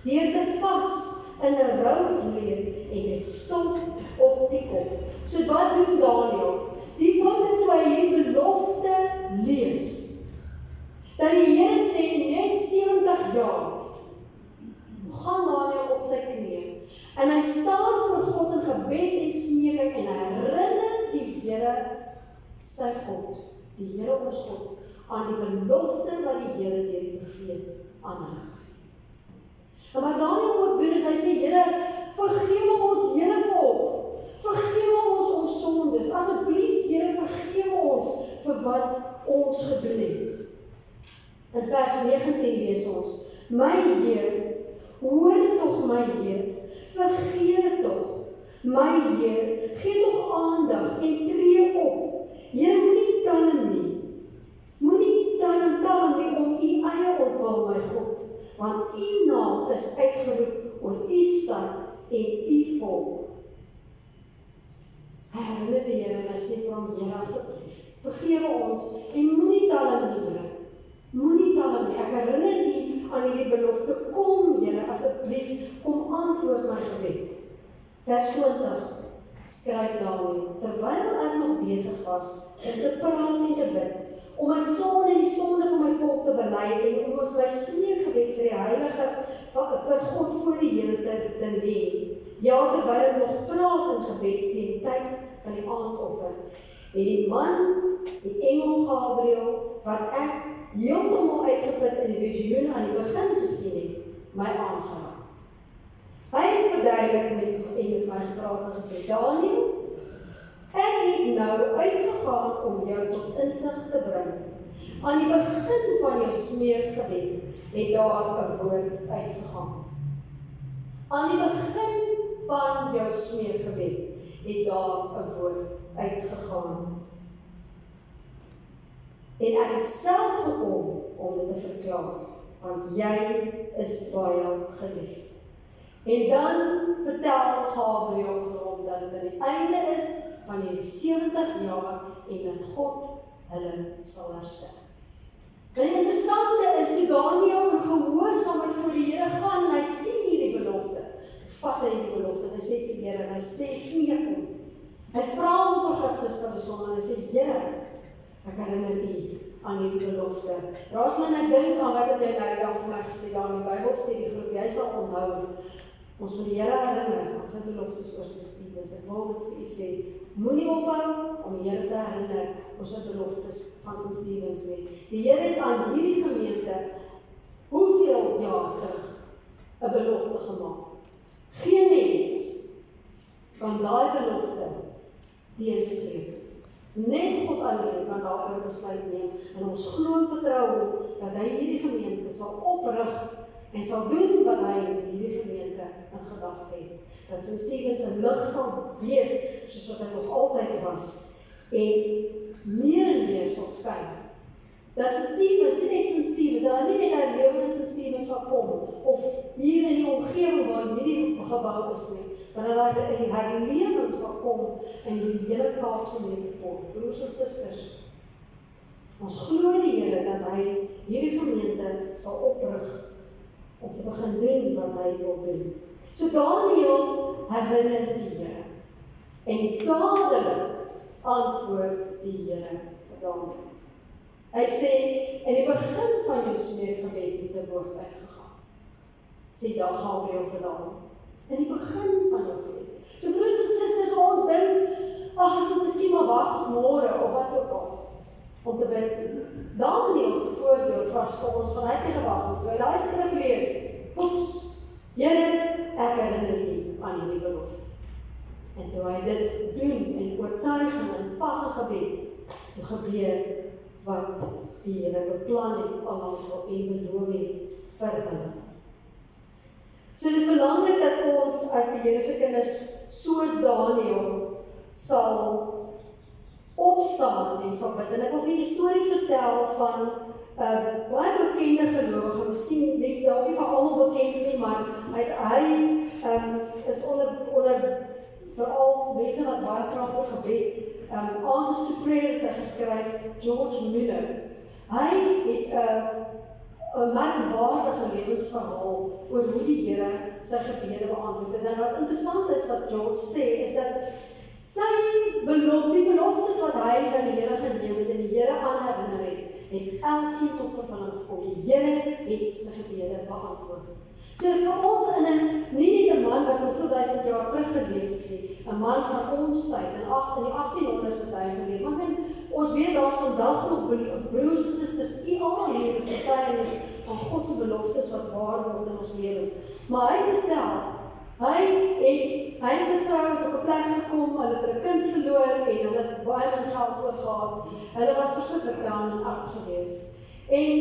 deur te vas in 'n roukleed en met stof op die kop. So wat doen Daniël? Die oomblik toe hy hierdie belofte lees, dat die Here sê net 70 jaar, gaan Daniël op sy knieë, en hy staan voor God in gebed en smeking, en hy herinner die Here, sy God, die Here ons God, aan die belofte wat die Here deur die profeet aan hom gegee. En wat Daniël ook doen, is hy sê, Here, vergewe ons hele volk, vergewe ons sondes, asseblief, Here, vergewe ons vir wat ons gedoen het. In vers 19 lees ons, my Heer, hoor tog my Heer, vergewe tog, my Heer, gee tog aandag en tree op. Here, moenie talm nie om u eie ontwil, my God, want u naam is uitgeroep oor u stad en u volk. Hy herinner die Here en hy sê vir hom, Here, asseblief, vergewe ons en moenie talm nie, Here. Moenie talm nie. Ek herinner u aan hierdie belofte. Kom, Here, asseblief, kom antwoord my gebed. Vers 20 skryf Daniël, terwyl ek nog besig was om te praat en te bid, om my sonde en die sonde van my volk te bely en om ons my smeekgebed vir die heilige, vir God voor die Here te lê. Ja, terwyl ek nog praat in gebed teen tyd van die aandoffer, het die man, die engel Gabriël, wat ek heeltemal uitgeput in die visioen aan die begin gesien het, my aangeraak. Hy het verduidelik met my gepraat en gesê, Daniël, ek het nou uitgegaan om jou tot insig te bring. Aan die begin van jou smeekgebed het daar 'n woord uitgegaan. Aan die begin van jou smeekgebed het daar 'n woord uitgegaan. En ek het self gekom om dit te verklaar, want jy is baie geliefd. En dan vertel Gabriël vir hom dat dit aan die einde is van hierdie 70 jaar en dat God hulle sal herstel. En die interessante is, toe Daniël in gehoorsaamheid voor die Here gaan en hy sien hierdie belofte, vat hy die belofte en hy sê vir die Here en hy sê smeek hom. Hy vra hom vergifnis vir die sonde en hy sê, Here, ek herinner u aan hierdie belofte. Raslyn, ek dink aan wat jy nou die dag vir my gesê daar in die Bybelstudiegroep, jy sal onthou, ons moet die Here herinner aan sy beloftes oor sy studies. Ek wil dit vir u sê, moenie ophou om die Here te herinner oor sy beloftes van St. Stephen's nie. Die Here het aan hierdie gemeente hoeveel jaar terug 'n belofte gemaak. Geen mens kan daai belofte teenstreep. Net God alleen kan daaroor besluit neem en ons glo en vertrou dat hy hierdie gemeente sal oprig en sal doen wat hy in hierdie gemeente in gedagte het. Dat St. Stephen's 'n lig sal wees soos wat hy nog altyd was en meer sal skyn. Dat St. Stephen's, nie net St. Stephen's, dat hy nie net uit lewe in St. Stephen's sal kom of hier in die omgewing waar hierdie gebou is nie, maar dat daar 'n herlewing sal kom in die hele Kaapse metropool. Broers en susters, ons glo die Here dat hy hierdie gemeente sal oprig om te begin doen wat hy wil doen. So Daniël herinner die Here en dadelik antwoord die Here vir Daniël. Hy sê, in die begin van jou smeekgebed het 'n woord uitgegaan. Sê daar Gabriël vir Daniël. In die begin van jou gebed. So broers en susters, ons dink, ek moet miskien maar wag tot môre of wat ook al, om te bid. Daniël se voorbeeld was vir ons van hy te gewag, toe hy daai skrif lees, poeps, Here, ek herinner U aan hierdie belofte. En toe hy dit doen in oortuiging en vas en gebed, toe gebeur wat die Here beplan het allang en beloof het vir hulle. So dit is belangrik dat ons as die Here se kinders soos Daniël sal opstaan en sal bid. En ek wil vir die storie vertel van baie bekende gelowige, miskien nie vir almal bekend nie, maar hy is onder veral mense wat baie praat oor gebed, Answers to Prayer het geskryf, George Muller. Hy het 'n merkwaardige lewensverhaal oor hoe die Here sy gebede beantwoord het. En wat interessant is wat George sê, is dat die beloftes wat hy van die Here geneem het en die Here aan herinner het elkeen tot vervulling gekom. Die Here het sy gebede beantwoord. So vir ons nie net 'n man wat hoeveel duisend jaar terug geleef het nie, 'n man van ons tyd, in die 1800s het hy geleef. Maar ons weet daar's vandag nog broers en susters, almal hier is getuienis van God se beloftes wat waar word in ons lewens. Maar hy vertel, hy en sy vrou het op 'n plek gekom, hulle het 'n kind verloor en hulle het baie min geld oorgehad. Hulle was verskriklik down en af gewees. En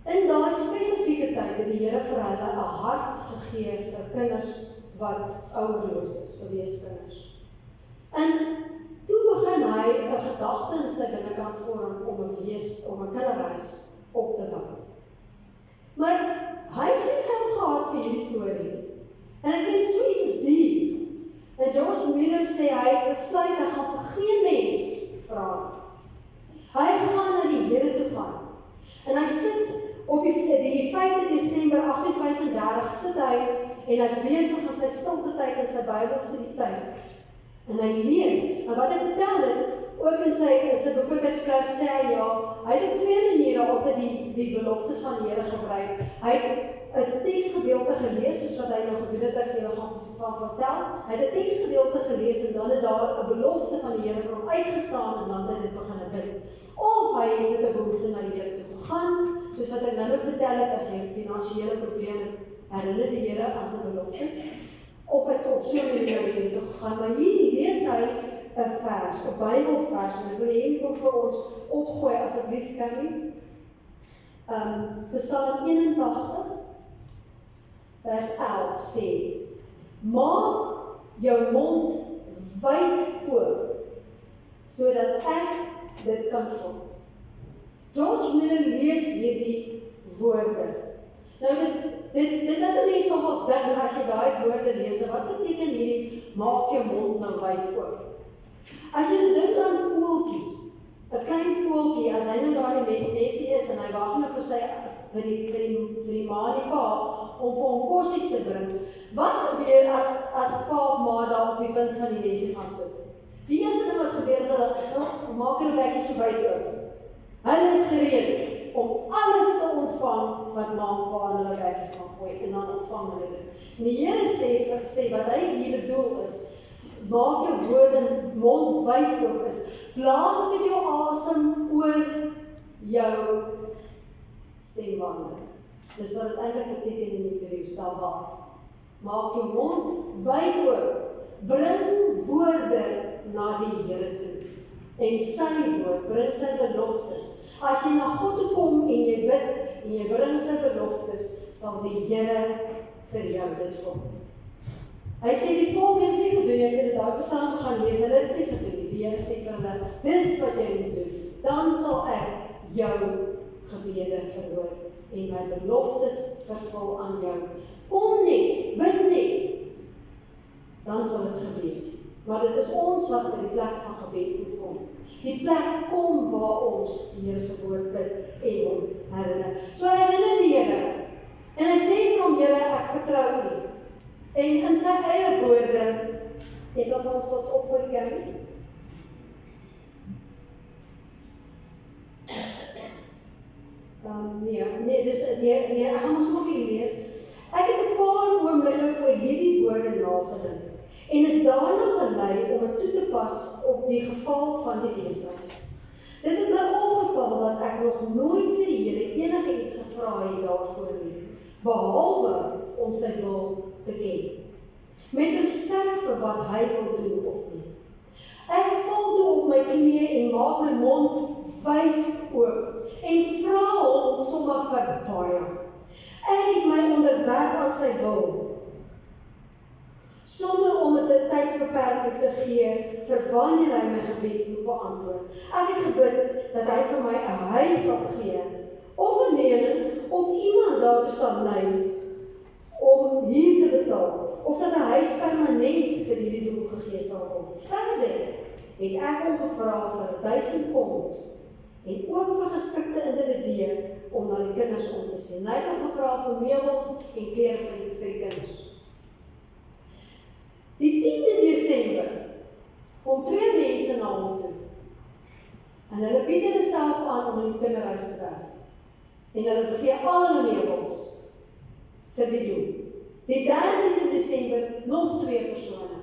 in daai spesifieke tyd het die Here vir hulle 'n hart gegee vir kinders wat ouerloos is, vir weeskinders. En toe begin hy 'n gedagte in sy binnekant vorm om 'n kinderhuis op te bou. Maar hy het geen geld gehad vir hierdie storie. En ek weet so iets is diep. En George Muller sê hy besluit hy gaan vir geen mens vra. Hy gaan na die Here toe gaan. En hy sit op die 5de Desember 1835 sit hy en hy's besig met sy stilte tyd en sy Bybelstudietyd. En hy lees, en wat hy vertel het, ook in sy boek wat hy skryf, sê hy hy het op 2 maniere altyd die beloftes van die Here gebruik. Hy het 'n teksgedeelte gelees, soos wat hy nou gedoen het, hy vir julle gaan vertel. Hy het 'n teksgedeelte gelees en dan het daar 'n belofte van die Here vir hom uitgestaan en dan het hy dit begin bid. Of hy het met 'n behoefte na die Here toe gegaan, soos wat ek nou vertel het, as jy finansiële probleme herinner die Here aan sy beloftes, of het op so 'n manier na die Here toe gegaan. Maar hier lees hy 'n vers, 'n Bybelvers, en ek wil hê kom vir ons opgooi asseblief kan nie. Psalm 81 vers 11 sê, maak jou mond wyd oop, sodat ek dit kan vul. George Muller lees hierdie woorde. Nou dit dat 'n mens nogals dink, as jy daai woorde lees, nou wat beteken hierdie, maak jou mond nou wyd oop? As jy dit dink aan voeltjies, 'n klein voeltjie, as hy nou daar in die mesnesie is, en hy wag nou vir die ma en die pa, om vir hom kossies te bring, wat gebeur as pa of ma daar op die punt van die nesie gaan sit? Die eerste ding wat gebeur is, hulle maak hulle bekkie so wyd oop. Hulle is gereed om alles te ontvang wat ma en pa in hulle bekkies gaan gooi, en dan ontvang hulle dit. En die Here sê wat hy hier bedoel is, maak jou woorde mond wyd oop is. Blaas met jou asem oor jou stembande. Dis wat dit eintlik beteken in Hebreëus, daar waar. Maak jou mond wyd oop. Bring woorde na die Here toe. En sy woord, bring sy beloftes. As jy na God toe kom en jy bid, en jy bring sy beloftes, sal die Here vir jou dit volg. Hy sê die volk het nie gedoen, as jy dit daar Psalm gaan lees, hulle het nie gedoen nie. Die Here sê vir hulle, dis wat jy moet doen. Dan sal ek jou gebede verhoor en my beloftes vervul aan jou. Kom net, bid net, dan sal dit gebeur. Maar dit is ons wat by die plek van gebed moet kom. Die plek kom waar ons die Here se woord bid en hom herinner. So herinner die Here. En hy sê vir hom, Here, ek vertrou U. En in sy eie woorde, ek kan vir ons tot ophoor gaan. Ek gaan ons nog hier lees. Ek het 'n paar oomblikke oor hierdie woorde nagedink en is daarna gelei om dit toe te pas op die geval van die weeshuis. Dit het my opgeval dat ek nog nooit vir die Here enige iets gevra het daarvoor nie, behalwe om sy wil te ken, met respek vir wat hy wil doen of nie. Ek val toe op my knieë en maak my mond wyd oop en vra hom sommer vir baie. Ek het my onderwerp aan sy wil, sonder om dit 'n tydsbeperking te gee vir wanneer hy my gebed moet beantwoord. Ek het gebid dat hy vir my 'n huis sal gee, of 'n lening, of iemand daartoe sal lei om hier te betaal, of dat 'n huis permanent vir hierdie doel gegee sal word. Verder het ek hom gevra vir 1000 pond en ook vir geskikte individue om na die kinders om te sien. Hy het hom gevra vir meubels en klere vir die kinders. Die 10de Desember kom 2 mense na hom toe. En hulle bied hulle self aan om in die kinderhuis te werk. En hulle gee al hulle meubels vir die doel. Die 13de Desember nog 2 persone.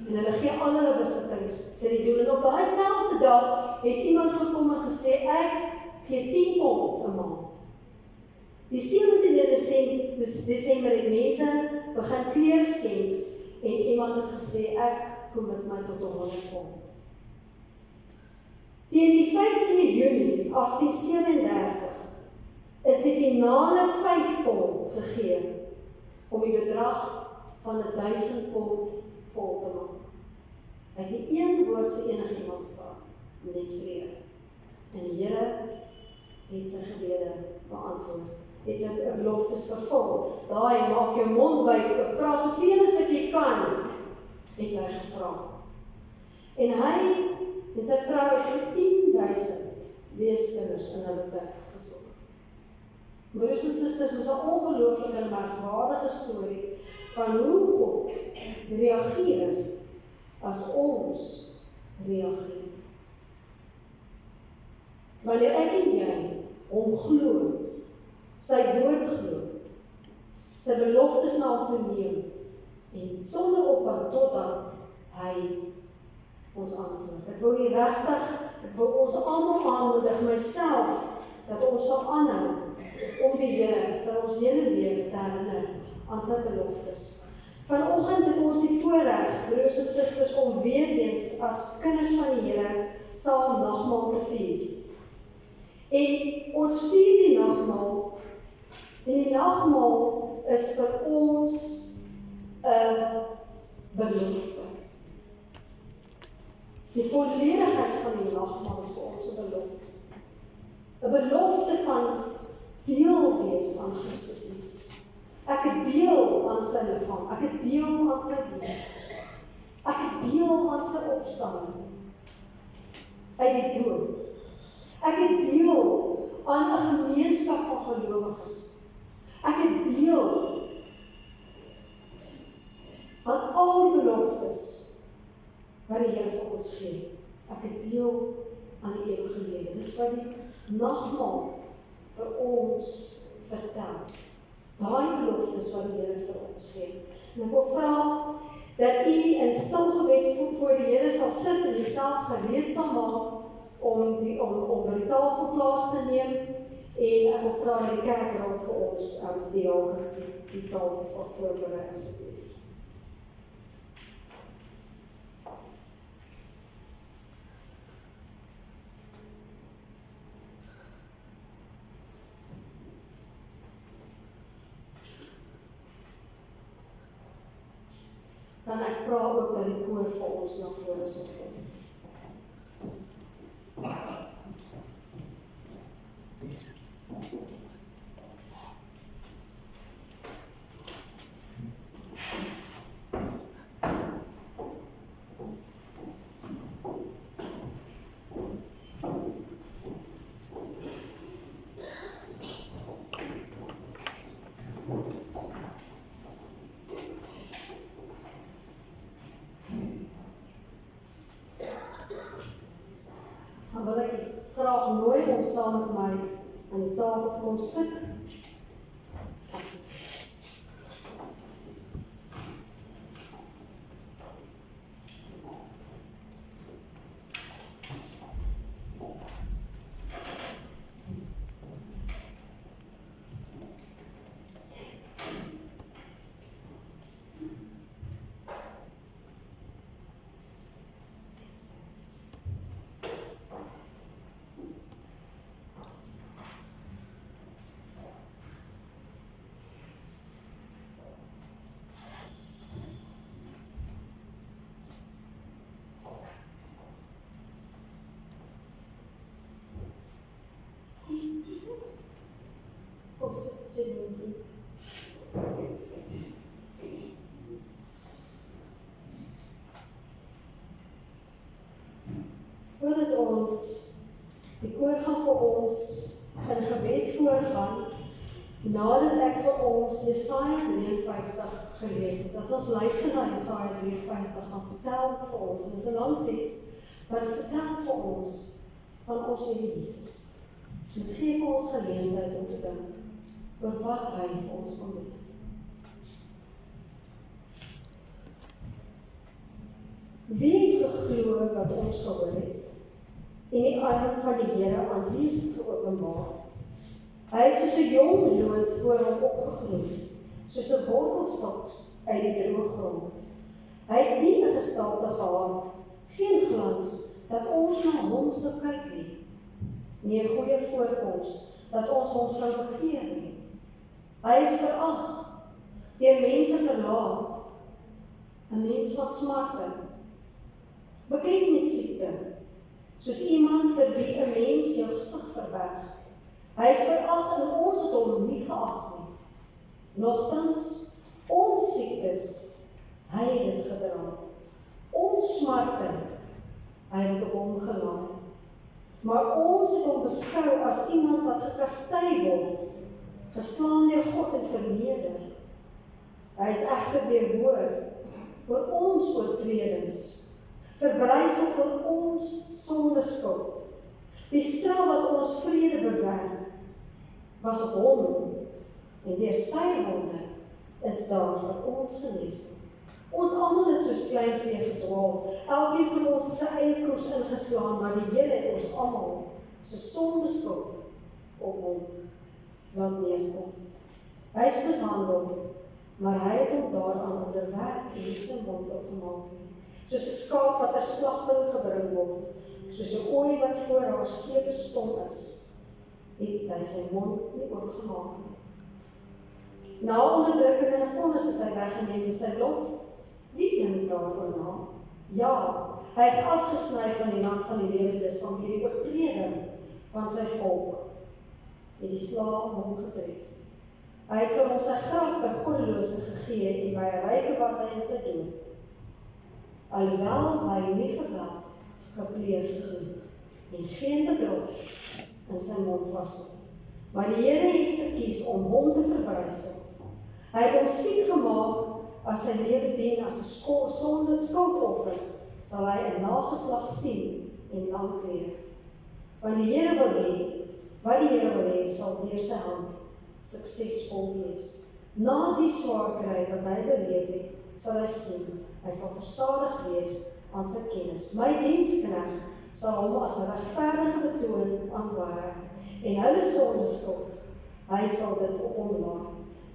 En hulle gee al hulle besittings vir die doel. En op daai selfde dag het iemand gekom en gesê, ek gee 10 pond 'n maand. Die 17de Desember het mense begin klere skenk en iemand het gesê, ek kom met my tot 100 pond. Teen die 15de Junie 1837 is die finale 5 pond gegee om die bedrag van 1000 pond vol te maak. Hy het nie een woord vir enigiemand gevra, net vrede. En die Here het sy gebede beantwoord, het sy beloftes vervul. Daai maak jou mond wyd oop, vra soveel as wat jy kan, het hy gevra. En hy en sy vrou het vir 10.000 weeskinders in hulle plek gesorg. Broers en susters, is 'n ongelooflike en merkwaardige storie van hoe God reageer as ons reageer. Wanneer ek en jy hom glo, sy woord glo, sy beloftes na hom toe neem, en sonder ophou totdat hy ons antwoord. Ek wil hier regtig, ek wil ons almal aanmoedig, myself, dat ons sal aanhou om die Here vir ons hele lewe te herinner aan sy beloftes. Vanoggend het ons die voorreg, broers en susters, om weer eens as kinders van die Here saam nagmaal te vier. En ons vier die nagmaal, en die nagmaal is vir ons 'n belofte. Die volledigheid van die nagmaal is vir ons 'n belofte. 'n belofte van deel wees aan Christus Jesus. Ek het deel aan sy liggaam, ek het deel aan sy bloed, ek het deel aan sy opstanding uit die dood. Ek het deel aan 'n gemeenskap van gelowiges. Ek het deel aan al die beloftes wat die Here vir ons gee. Ek het deel aan die ewige lewe. Dis wat die nagmaal vir ons vertel. Daai beloftes wat die Here vir ons gee. En ek wil vra, dat u in stil gebed voor die Here sal sit en jouself gereed sal maak om by die tafel plaas te neem, en ek wil vra dat die kerkraad vir ons die jaarliks die tafel sal voorberei asseblief. Dan ek vra ook dat die koor vir ons na vore sal kom. Dan wil ek graag nooi om saam met my aan die tafel te kom sit. Kom sit, Jeannie. Voordat ons die koor gaan vir ons in gebed voorgaan, nadat ek vir ons Jesaja 53 gelees het. As ons luister na Jesaja 53, dan vertel dit vir ons, en dit is 'n lang teks, maar dit vertel vir ons van ons Here Jesus. Dit gee vir ons geleentheid om te dink oor wat hy vir ons kon doen. Wie het geglo wat ons gehoor het? En die arm van die Here aan wie is dit geopenbaar? Hy het soos 'n jong loot voor hom opgegroei, soos 'n wortelstok uit die droë grond. Hy het nie 'n gestalte gehad, geen glans, dat ons na hom sou kyk nie. Nie 'n goeie voorkoms, dat ons hom sou begeer nie. Hy is verag, deur mense verlaat, 'n mens van smarte, bekend met siekte, soos iemand vir wie 'n mens jou gesig verberg. Hy is verag en ons het hom nie geag nie. Nogtans, ons siektes, hy het dit gedra. Ons smarte, hy het op hom gelaai. Maar ons het hom beskou as iemand wat gekastei word, geslaan deur God en verneder. Hy is egter deurboor oor ons oortredings, verbrysel oor ons sondeskuld. Die straf wat ons vrede bewerk, was op hom, en deur sy wonde is daar vir ons genesing. Ons almal het soos klein vee gedwaal, elkeen van ons het sy eie koers ingeslaan, maar die Here het ons almal se sondeskuld op hom laat neerkom. Hy is mishandel, maar hy het hom daaraan onderwerp en nie sy mond opgemaak nie. Soos 'n skaap wat ter slagting gebring word, soos 'n ooi wat voor haar skepe stom is, het hy sy mond nie oopgemaak nie. Na onderdrukking en 'n vonnis is hy weggeneem en sy lof. Wie dink daaroor na? Ja, hy is afgesny van die land van die lewendes, van die oortreding van sy volk, het die slaaf hom getref. Hy het vir ons sy graf by goddelose gegee, en by 'n ryke was hy in sy dood. Alhoewel hy nie geweld gepleeg het en geen bedrog in sy mond was. Maar die Here het verkies om hom te verbrysel. Hy het hom siek gemaak, as sy lewe dien as 'n skuldoffer, sal hy 'n nageslag sien en lank leef. Want die Here wil hê, wat die Here wil hê, sal deur sy hand suksesvol wees. Na die swaar kry wat hy beleef het, sal hy sien Hy sal versadig wees aan sy kennis. My diensknegt sal hom as 'n regverdige betoon aanvaar en hulle sondeskuld, hy sal dit op hom laai.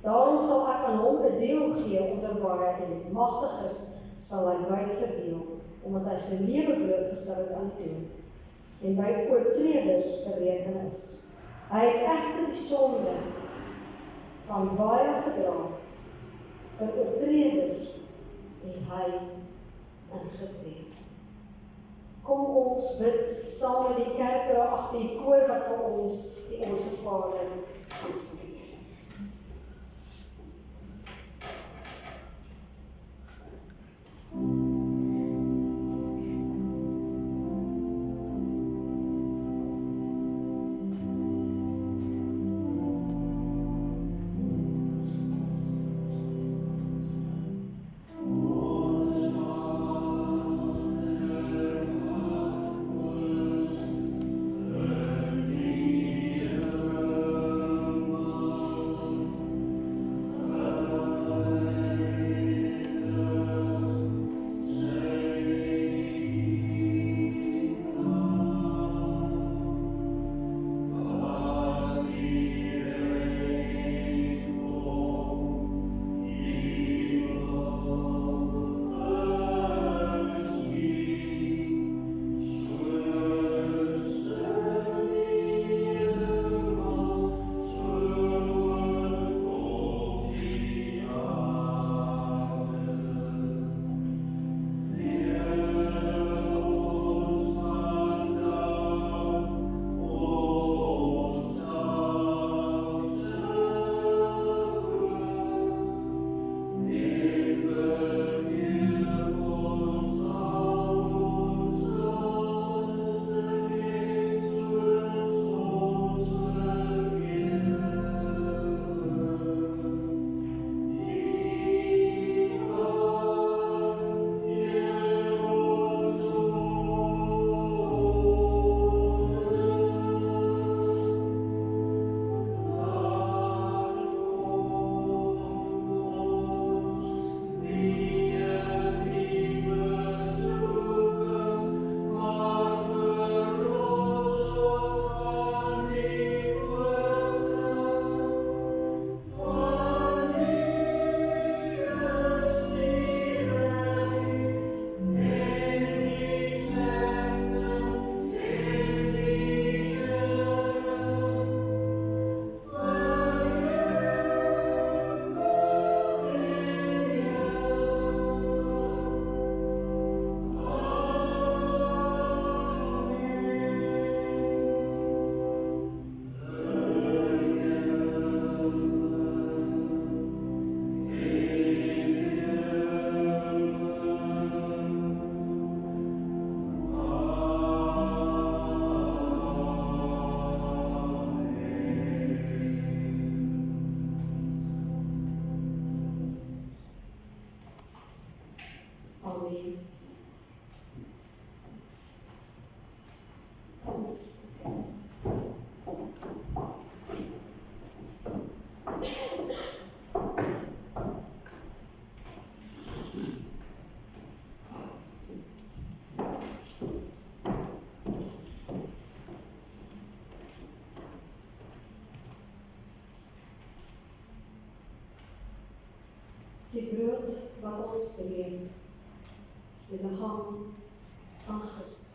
Daarom sal ek aan hom 'n deel gee onder baie en die magtiges sal hy wyd verdeel, omdat hy sy lewe blootgestel het aan die dood en by oortreders bereken is. Hy het egter die sonde van baie gedra, vir oortreders het hy ingetree. Kom ons bid saam met die kerkraad, die koor wat vir ons die Onse Vader aanspreek. Amen. Die brood wat ons breek, is die liggaam van Christus.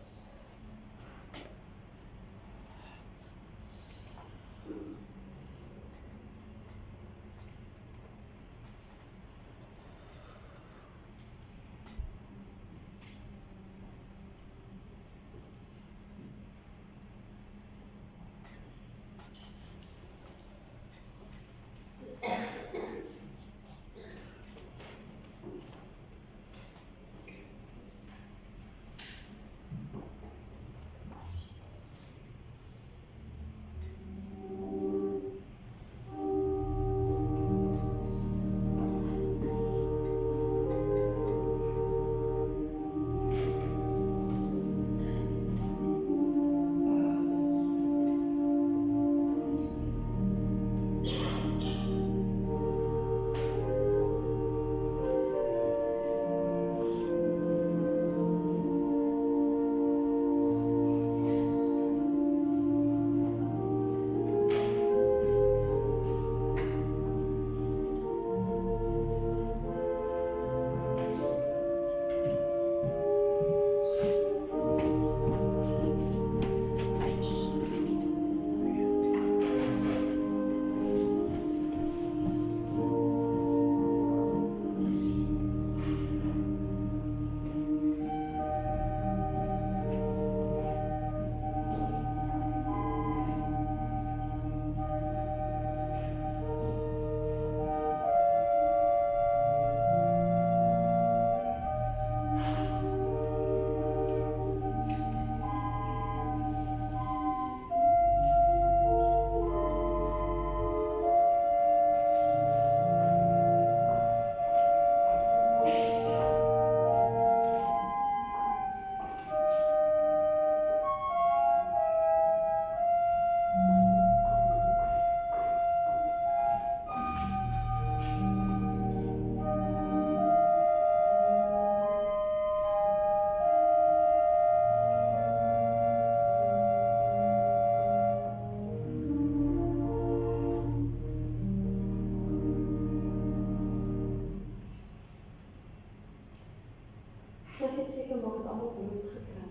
brood gekry.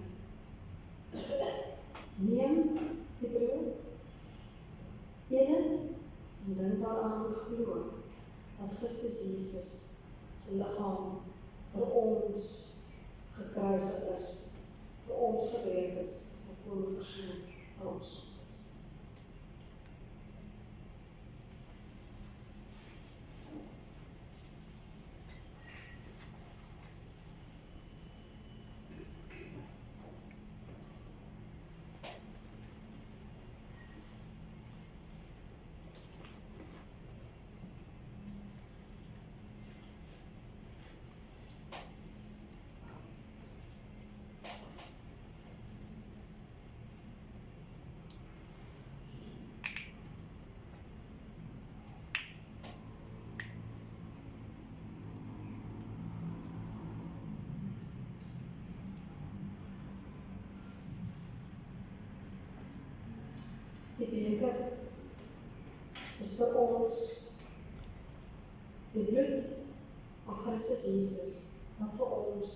Neem die brood, eet dit en dink daaraan glo dat Christus Jesus sy liggaam vir ons gekruisig is, vir ons gebreek is, vir ons versoen vir ons sondes. Die beker is vir ons die bloed van Christus Jesus, wat vir ons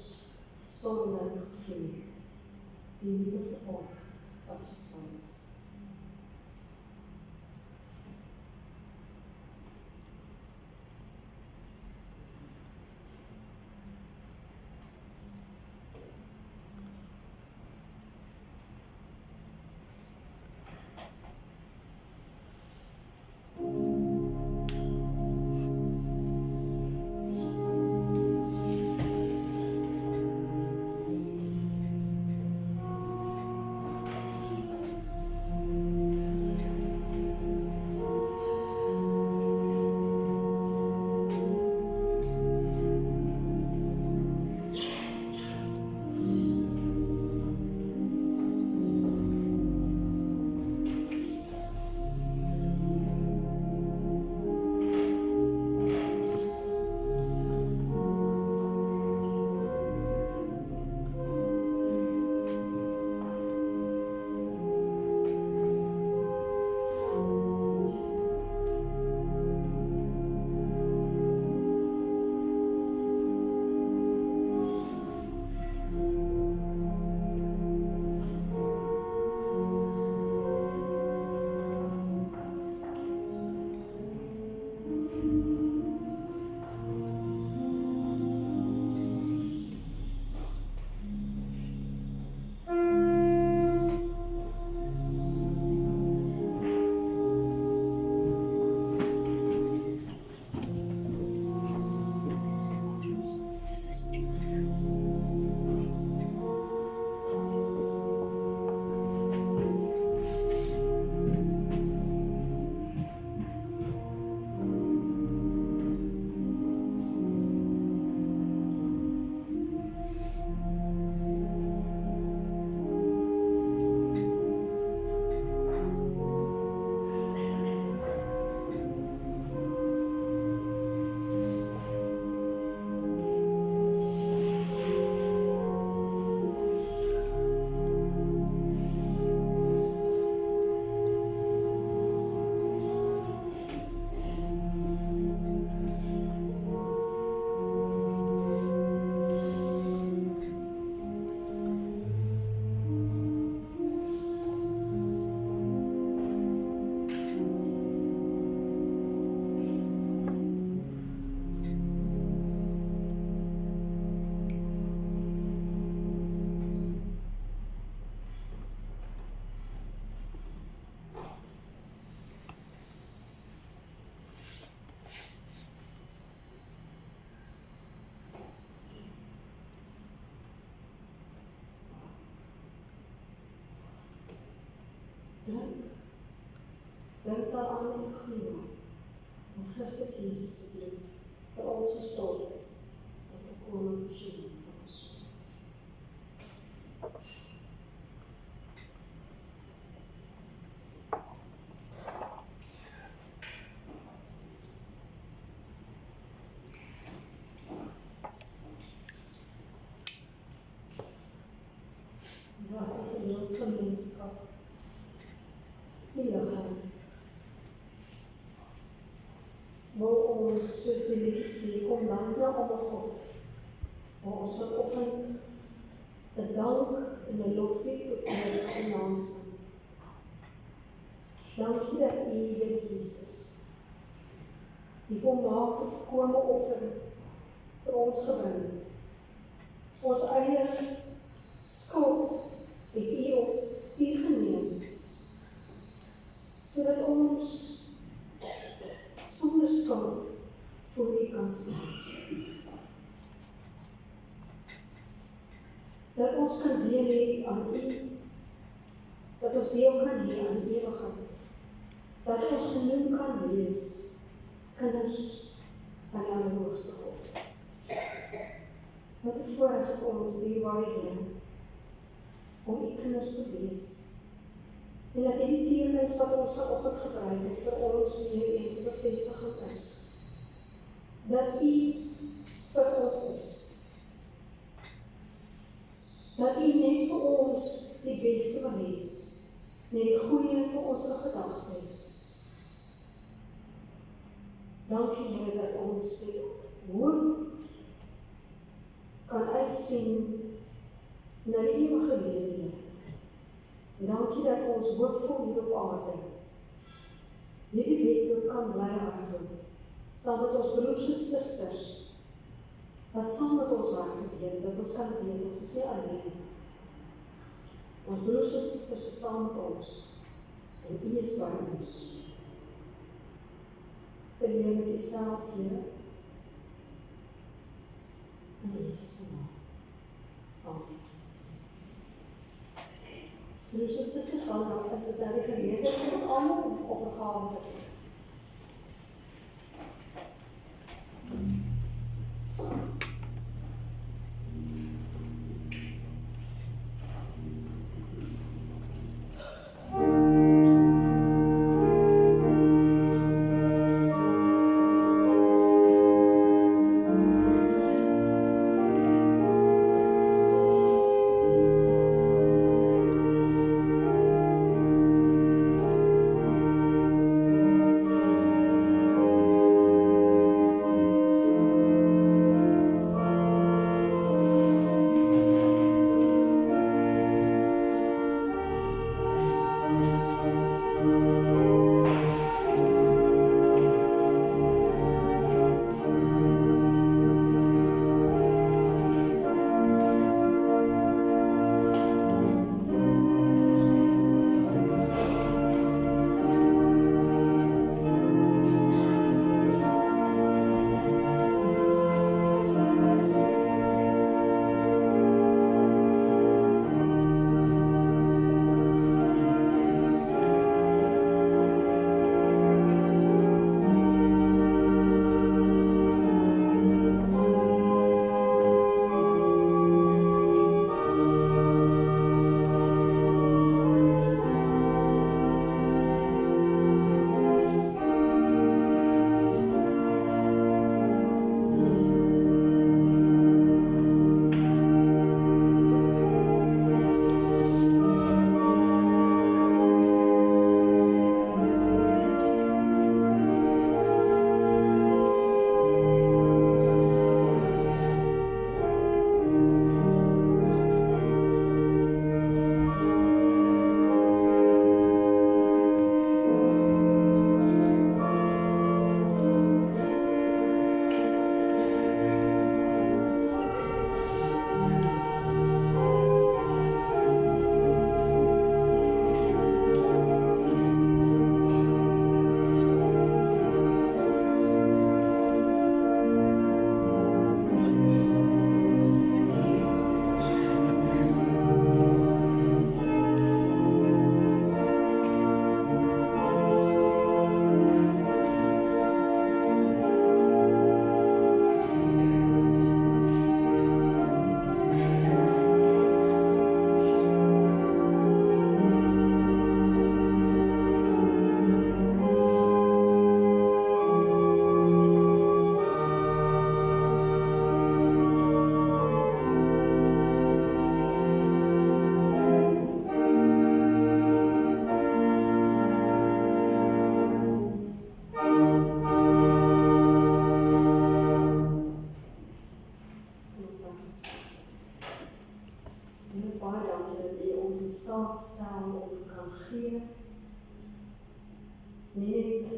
sonde gevloei het, die nuwe verbond wat gesluit is. Dink daaraan en glo dat Christus Jesus se bloed vir ons gestort is, tot volkome verzoening vir ons. Dit was 'n geloofsgemeenskap, die liggaam. Wil ons, soos die liedjie sê, kom dan na ons God, waar ons vanoggend 'n dank en 'n loflied tot U vir U naam sing. Dankie dat U, Here Jesus, die volmaakte volkome offer vir ons gebring het. Ons eie skuld het U op U geneem, sodat ons sonder skuld voor U kan staan. Dat ons kan deel hê aan U, dat ons deel kan hê aan die ewigheid, dat ons genoem kan wees, kinders van die Allerhoogste God. Wat 'n voorreg het ons, dierbare Here, om U kinders te wees. En dat hierdie tekens wat ons vanoggend gebruik het vir ons weer eens 'n bevestiging is, dat U vir ons is. Dat U net vir ons die beste wil hê, net die goeie vir ons in gedagte het. Dankie Here dat ons met hoop kan uitsien na die ewige lewe, Here. Dankie dat ons hoopvol hier op aarde hierdie wedloop kan bly hardloop, saam met ons broers en susters, wat saam met ons hardloop, Here, dat ons kan weet, ons is nie alleen. Ons broers en susters is saam met ons, en U is by ons. Verheerlik U self, Here, in Jesus se naam. Amen. Broers en susters, dan is dit nou die geleentheid vir ons almal om offergawe te doen. stel om te kan gee. Nie net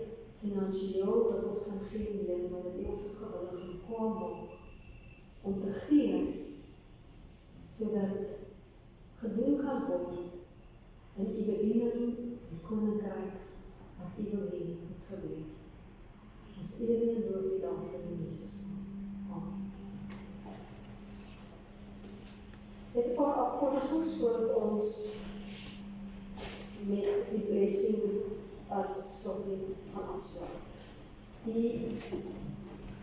finansiëel dat ons kan gee, maar dat ons het gewillig en kwaam maak om te gee, sodat gedoen kan word in die bediening, die koninkryk, wat u wil hê moet gebeur. Ons eer en loof u daarvoor in Jesus naam. Amen. Dit 'n paar afkondigings voordat ons met die blessing as slotlied gaan afsluit. Die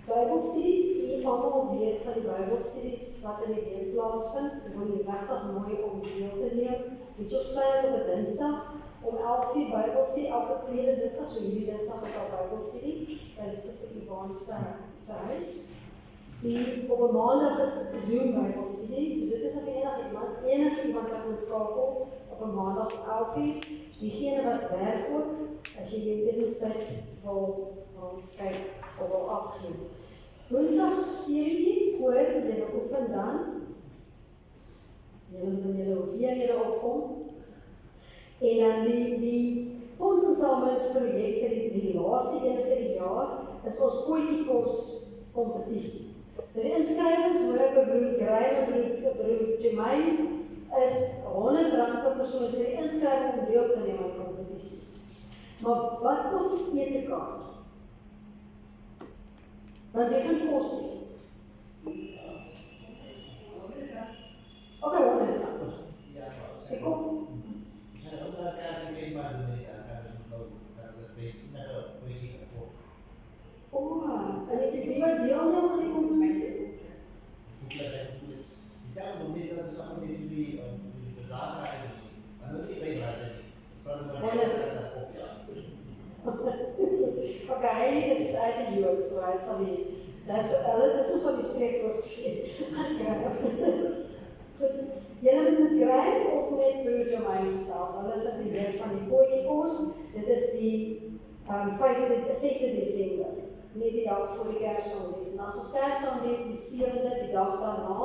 Bybelstudies, die almal weet van die Bybelstudies wat in die week plaasvind, ek wil nie regtig mooi om deel te neem. Weet jy, ons plan het op 'n Dinsdag om 11:00 Bybelstudie, elke tweede Dinsdag, so hierdie Dinsdag is al Bybelstudie by Suster Yvonne se huis. Op 'n Maandag is Zoom Bybelstudie, so dit is of enige iemand kan ons skakel op 'n Maandag om 11:00. Diegene wat werk ook, as jy jou etenstyd wil rondskryf of wil afgee. Woensdag 7:00 koor, jy oefen dan. Julle hoef weer opkom. En dan die fondsinsamelingsprojek vir die laaste ene vir die jaar is ons Potjiekos kompetisie. Nou die inskrywings hoor ek by broer Graham en broer Jermaine is R100 per persoon vir die inskrywing om deel te neem aan die kompetisie. Maar wat kos die etekaart? Want dit gaan kos nie. Okay, R100. Ek kom. En het ek liever deelneem aan die kompetisie? Okay, hy is 'n Jood, so hy sal die, dis mos wat die spreekwoord sê. Goed, julle moet met Graham of met broer Jermaine gesels, hulle is in die weer van die Potjiekos, dit is die 6de Desember, nie die dag voor die Kersfees. Nou, ons Kersfees die 7de, die dag daarna,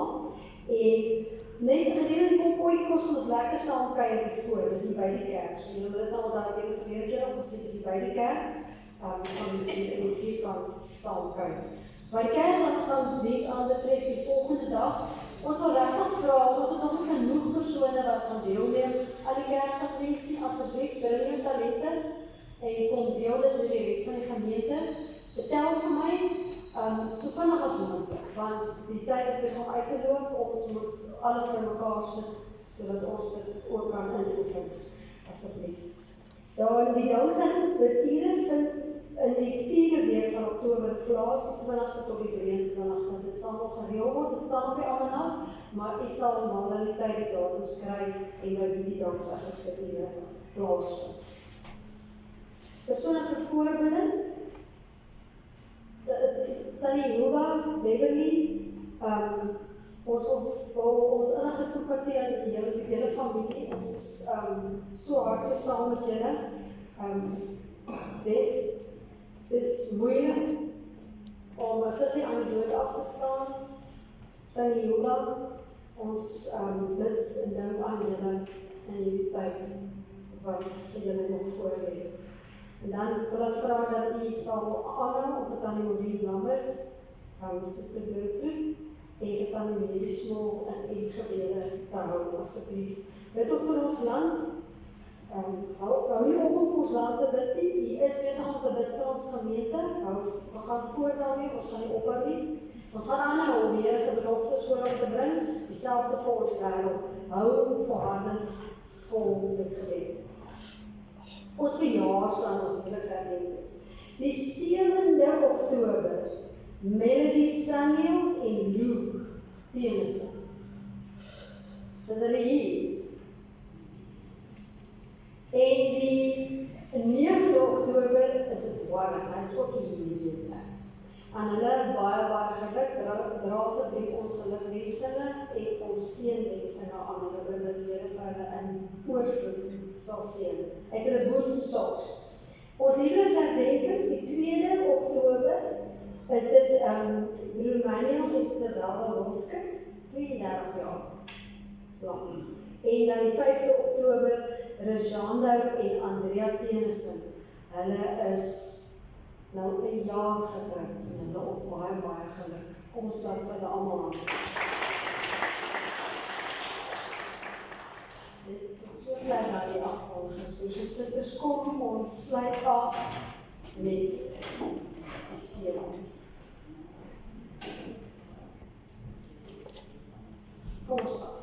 en net gedurende die Potjiekos gaan ons lekker saam kuier hiervoor, dis nie by die kerk, so julle moet dit nou onthou, ek het verlede keer al gesê, dis nie by die kerk, van die vierkant saam kuier. Maar die Kersdiens aanbetref die volgende dag, ons wil regtig vra, ons het nog nie genoeg persone wat gaan deelneem aan die Kersdiens nie, asseblief bring jou talente en kom deel dit met die res van die gemeente. Vertel vir my, so vinnig as moontlik, want die tyd is besig om uit te loop, ons moet alles by mekaar sit, sodat ons dit ook kan inoefen, asseblief. Dan die danksegingsbidure vind in die 4de week van Oktober plaas, die 20ste tot die 23ste. Dit sal nog gereël word, dit staan op die almanak, maar iets sal nader die tyd die datums kry en by wie die danksegingsbidure plaasvind. Persone vir voorbinding, Tannie Hilda Beverly, ons innige simpatie aan die hele familie, ons is so hartseer saam met julle. Beth, dis moeilik om as sussie aan die dood af te staan. Tannie Hilda, ons bid en dink aan julle in hierdie tyd wat vir julle nog voor lê. En dan wil ek vra dat u sal aanhou of vir Tannie Marie Lambert, Suster Gertrude, en vir Tannie Mary Small in u gebede te hou, asseblief. Bid ook vir ons land, hou nie op om ons land te bid nie, u is besig om te bid vir ons gemeente, we gaan voort daarmee, ons gaan nie ophou nie. Ons gaan aanhou om die Here se beloftes voor ons te bring, dieselfde vir ons wêreld, hou volhardend vol met gebed. Ons verjaarsdag, ons huweliksherdenkings. Die 7de Oktober, Melody Samuels en Luke Tennyson. Dis hulle hier. En die 9de Oktober is dit Warren, hy is ook hier. Aan hulle baie geluk, dra asseblief ons gelukwensinge en ons seënwensinge aan hulle, dat die Here vir hulle in oorvloed sal seën. Uit hulle boots en socks. Ons huweliksherdenkings, die 2de Oktober, is dit broer Manuel Esterwelda Wilskut, 32 jaar. En dan die 5de Oktober Rejando en Andrea Tennyson, hulle is nou 'n jaar getroud en hulle op baie geluk. Kom ons klap vir hulle almal aan. Dit is so bly dat die afvolgings. Dus die susters, kom ons sluit af met die seëning. Kom ons staan.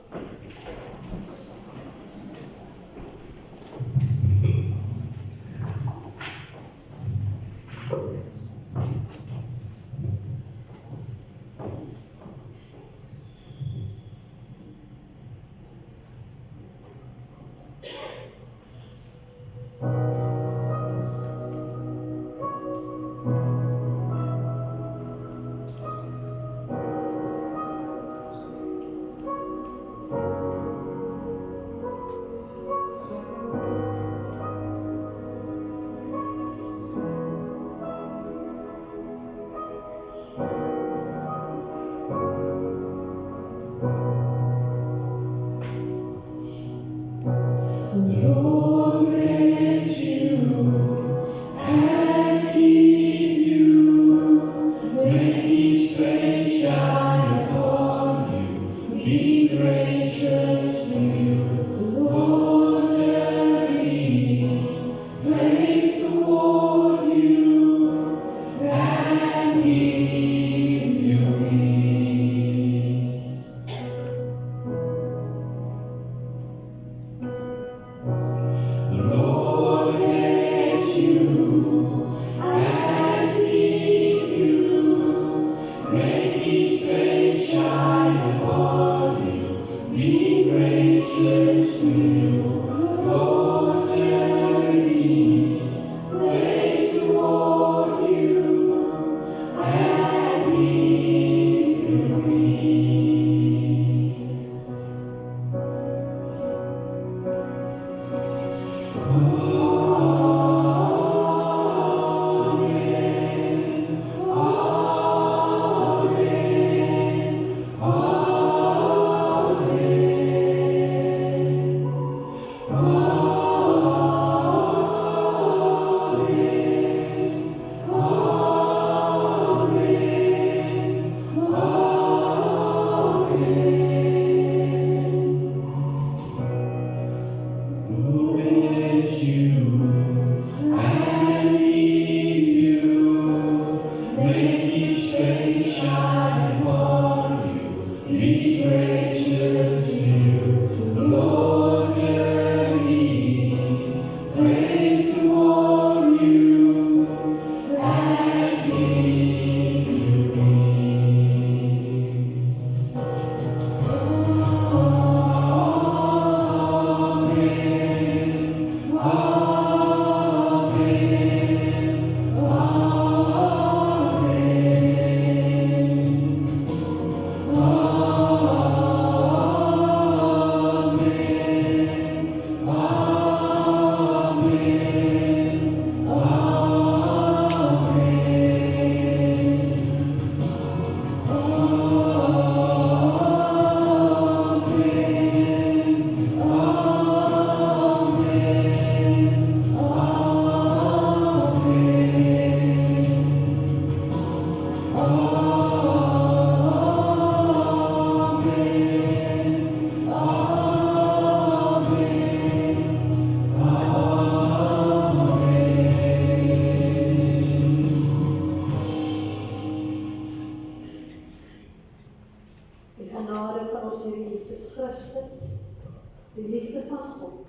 die liefde van God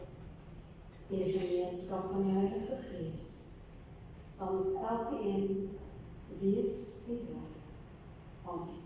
en die gemeenskap van die Heilige Gees sal met elkeen wees en bly. Amen.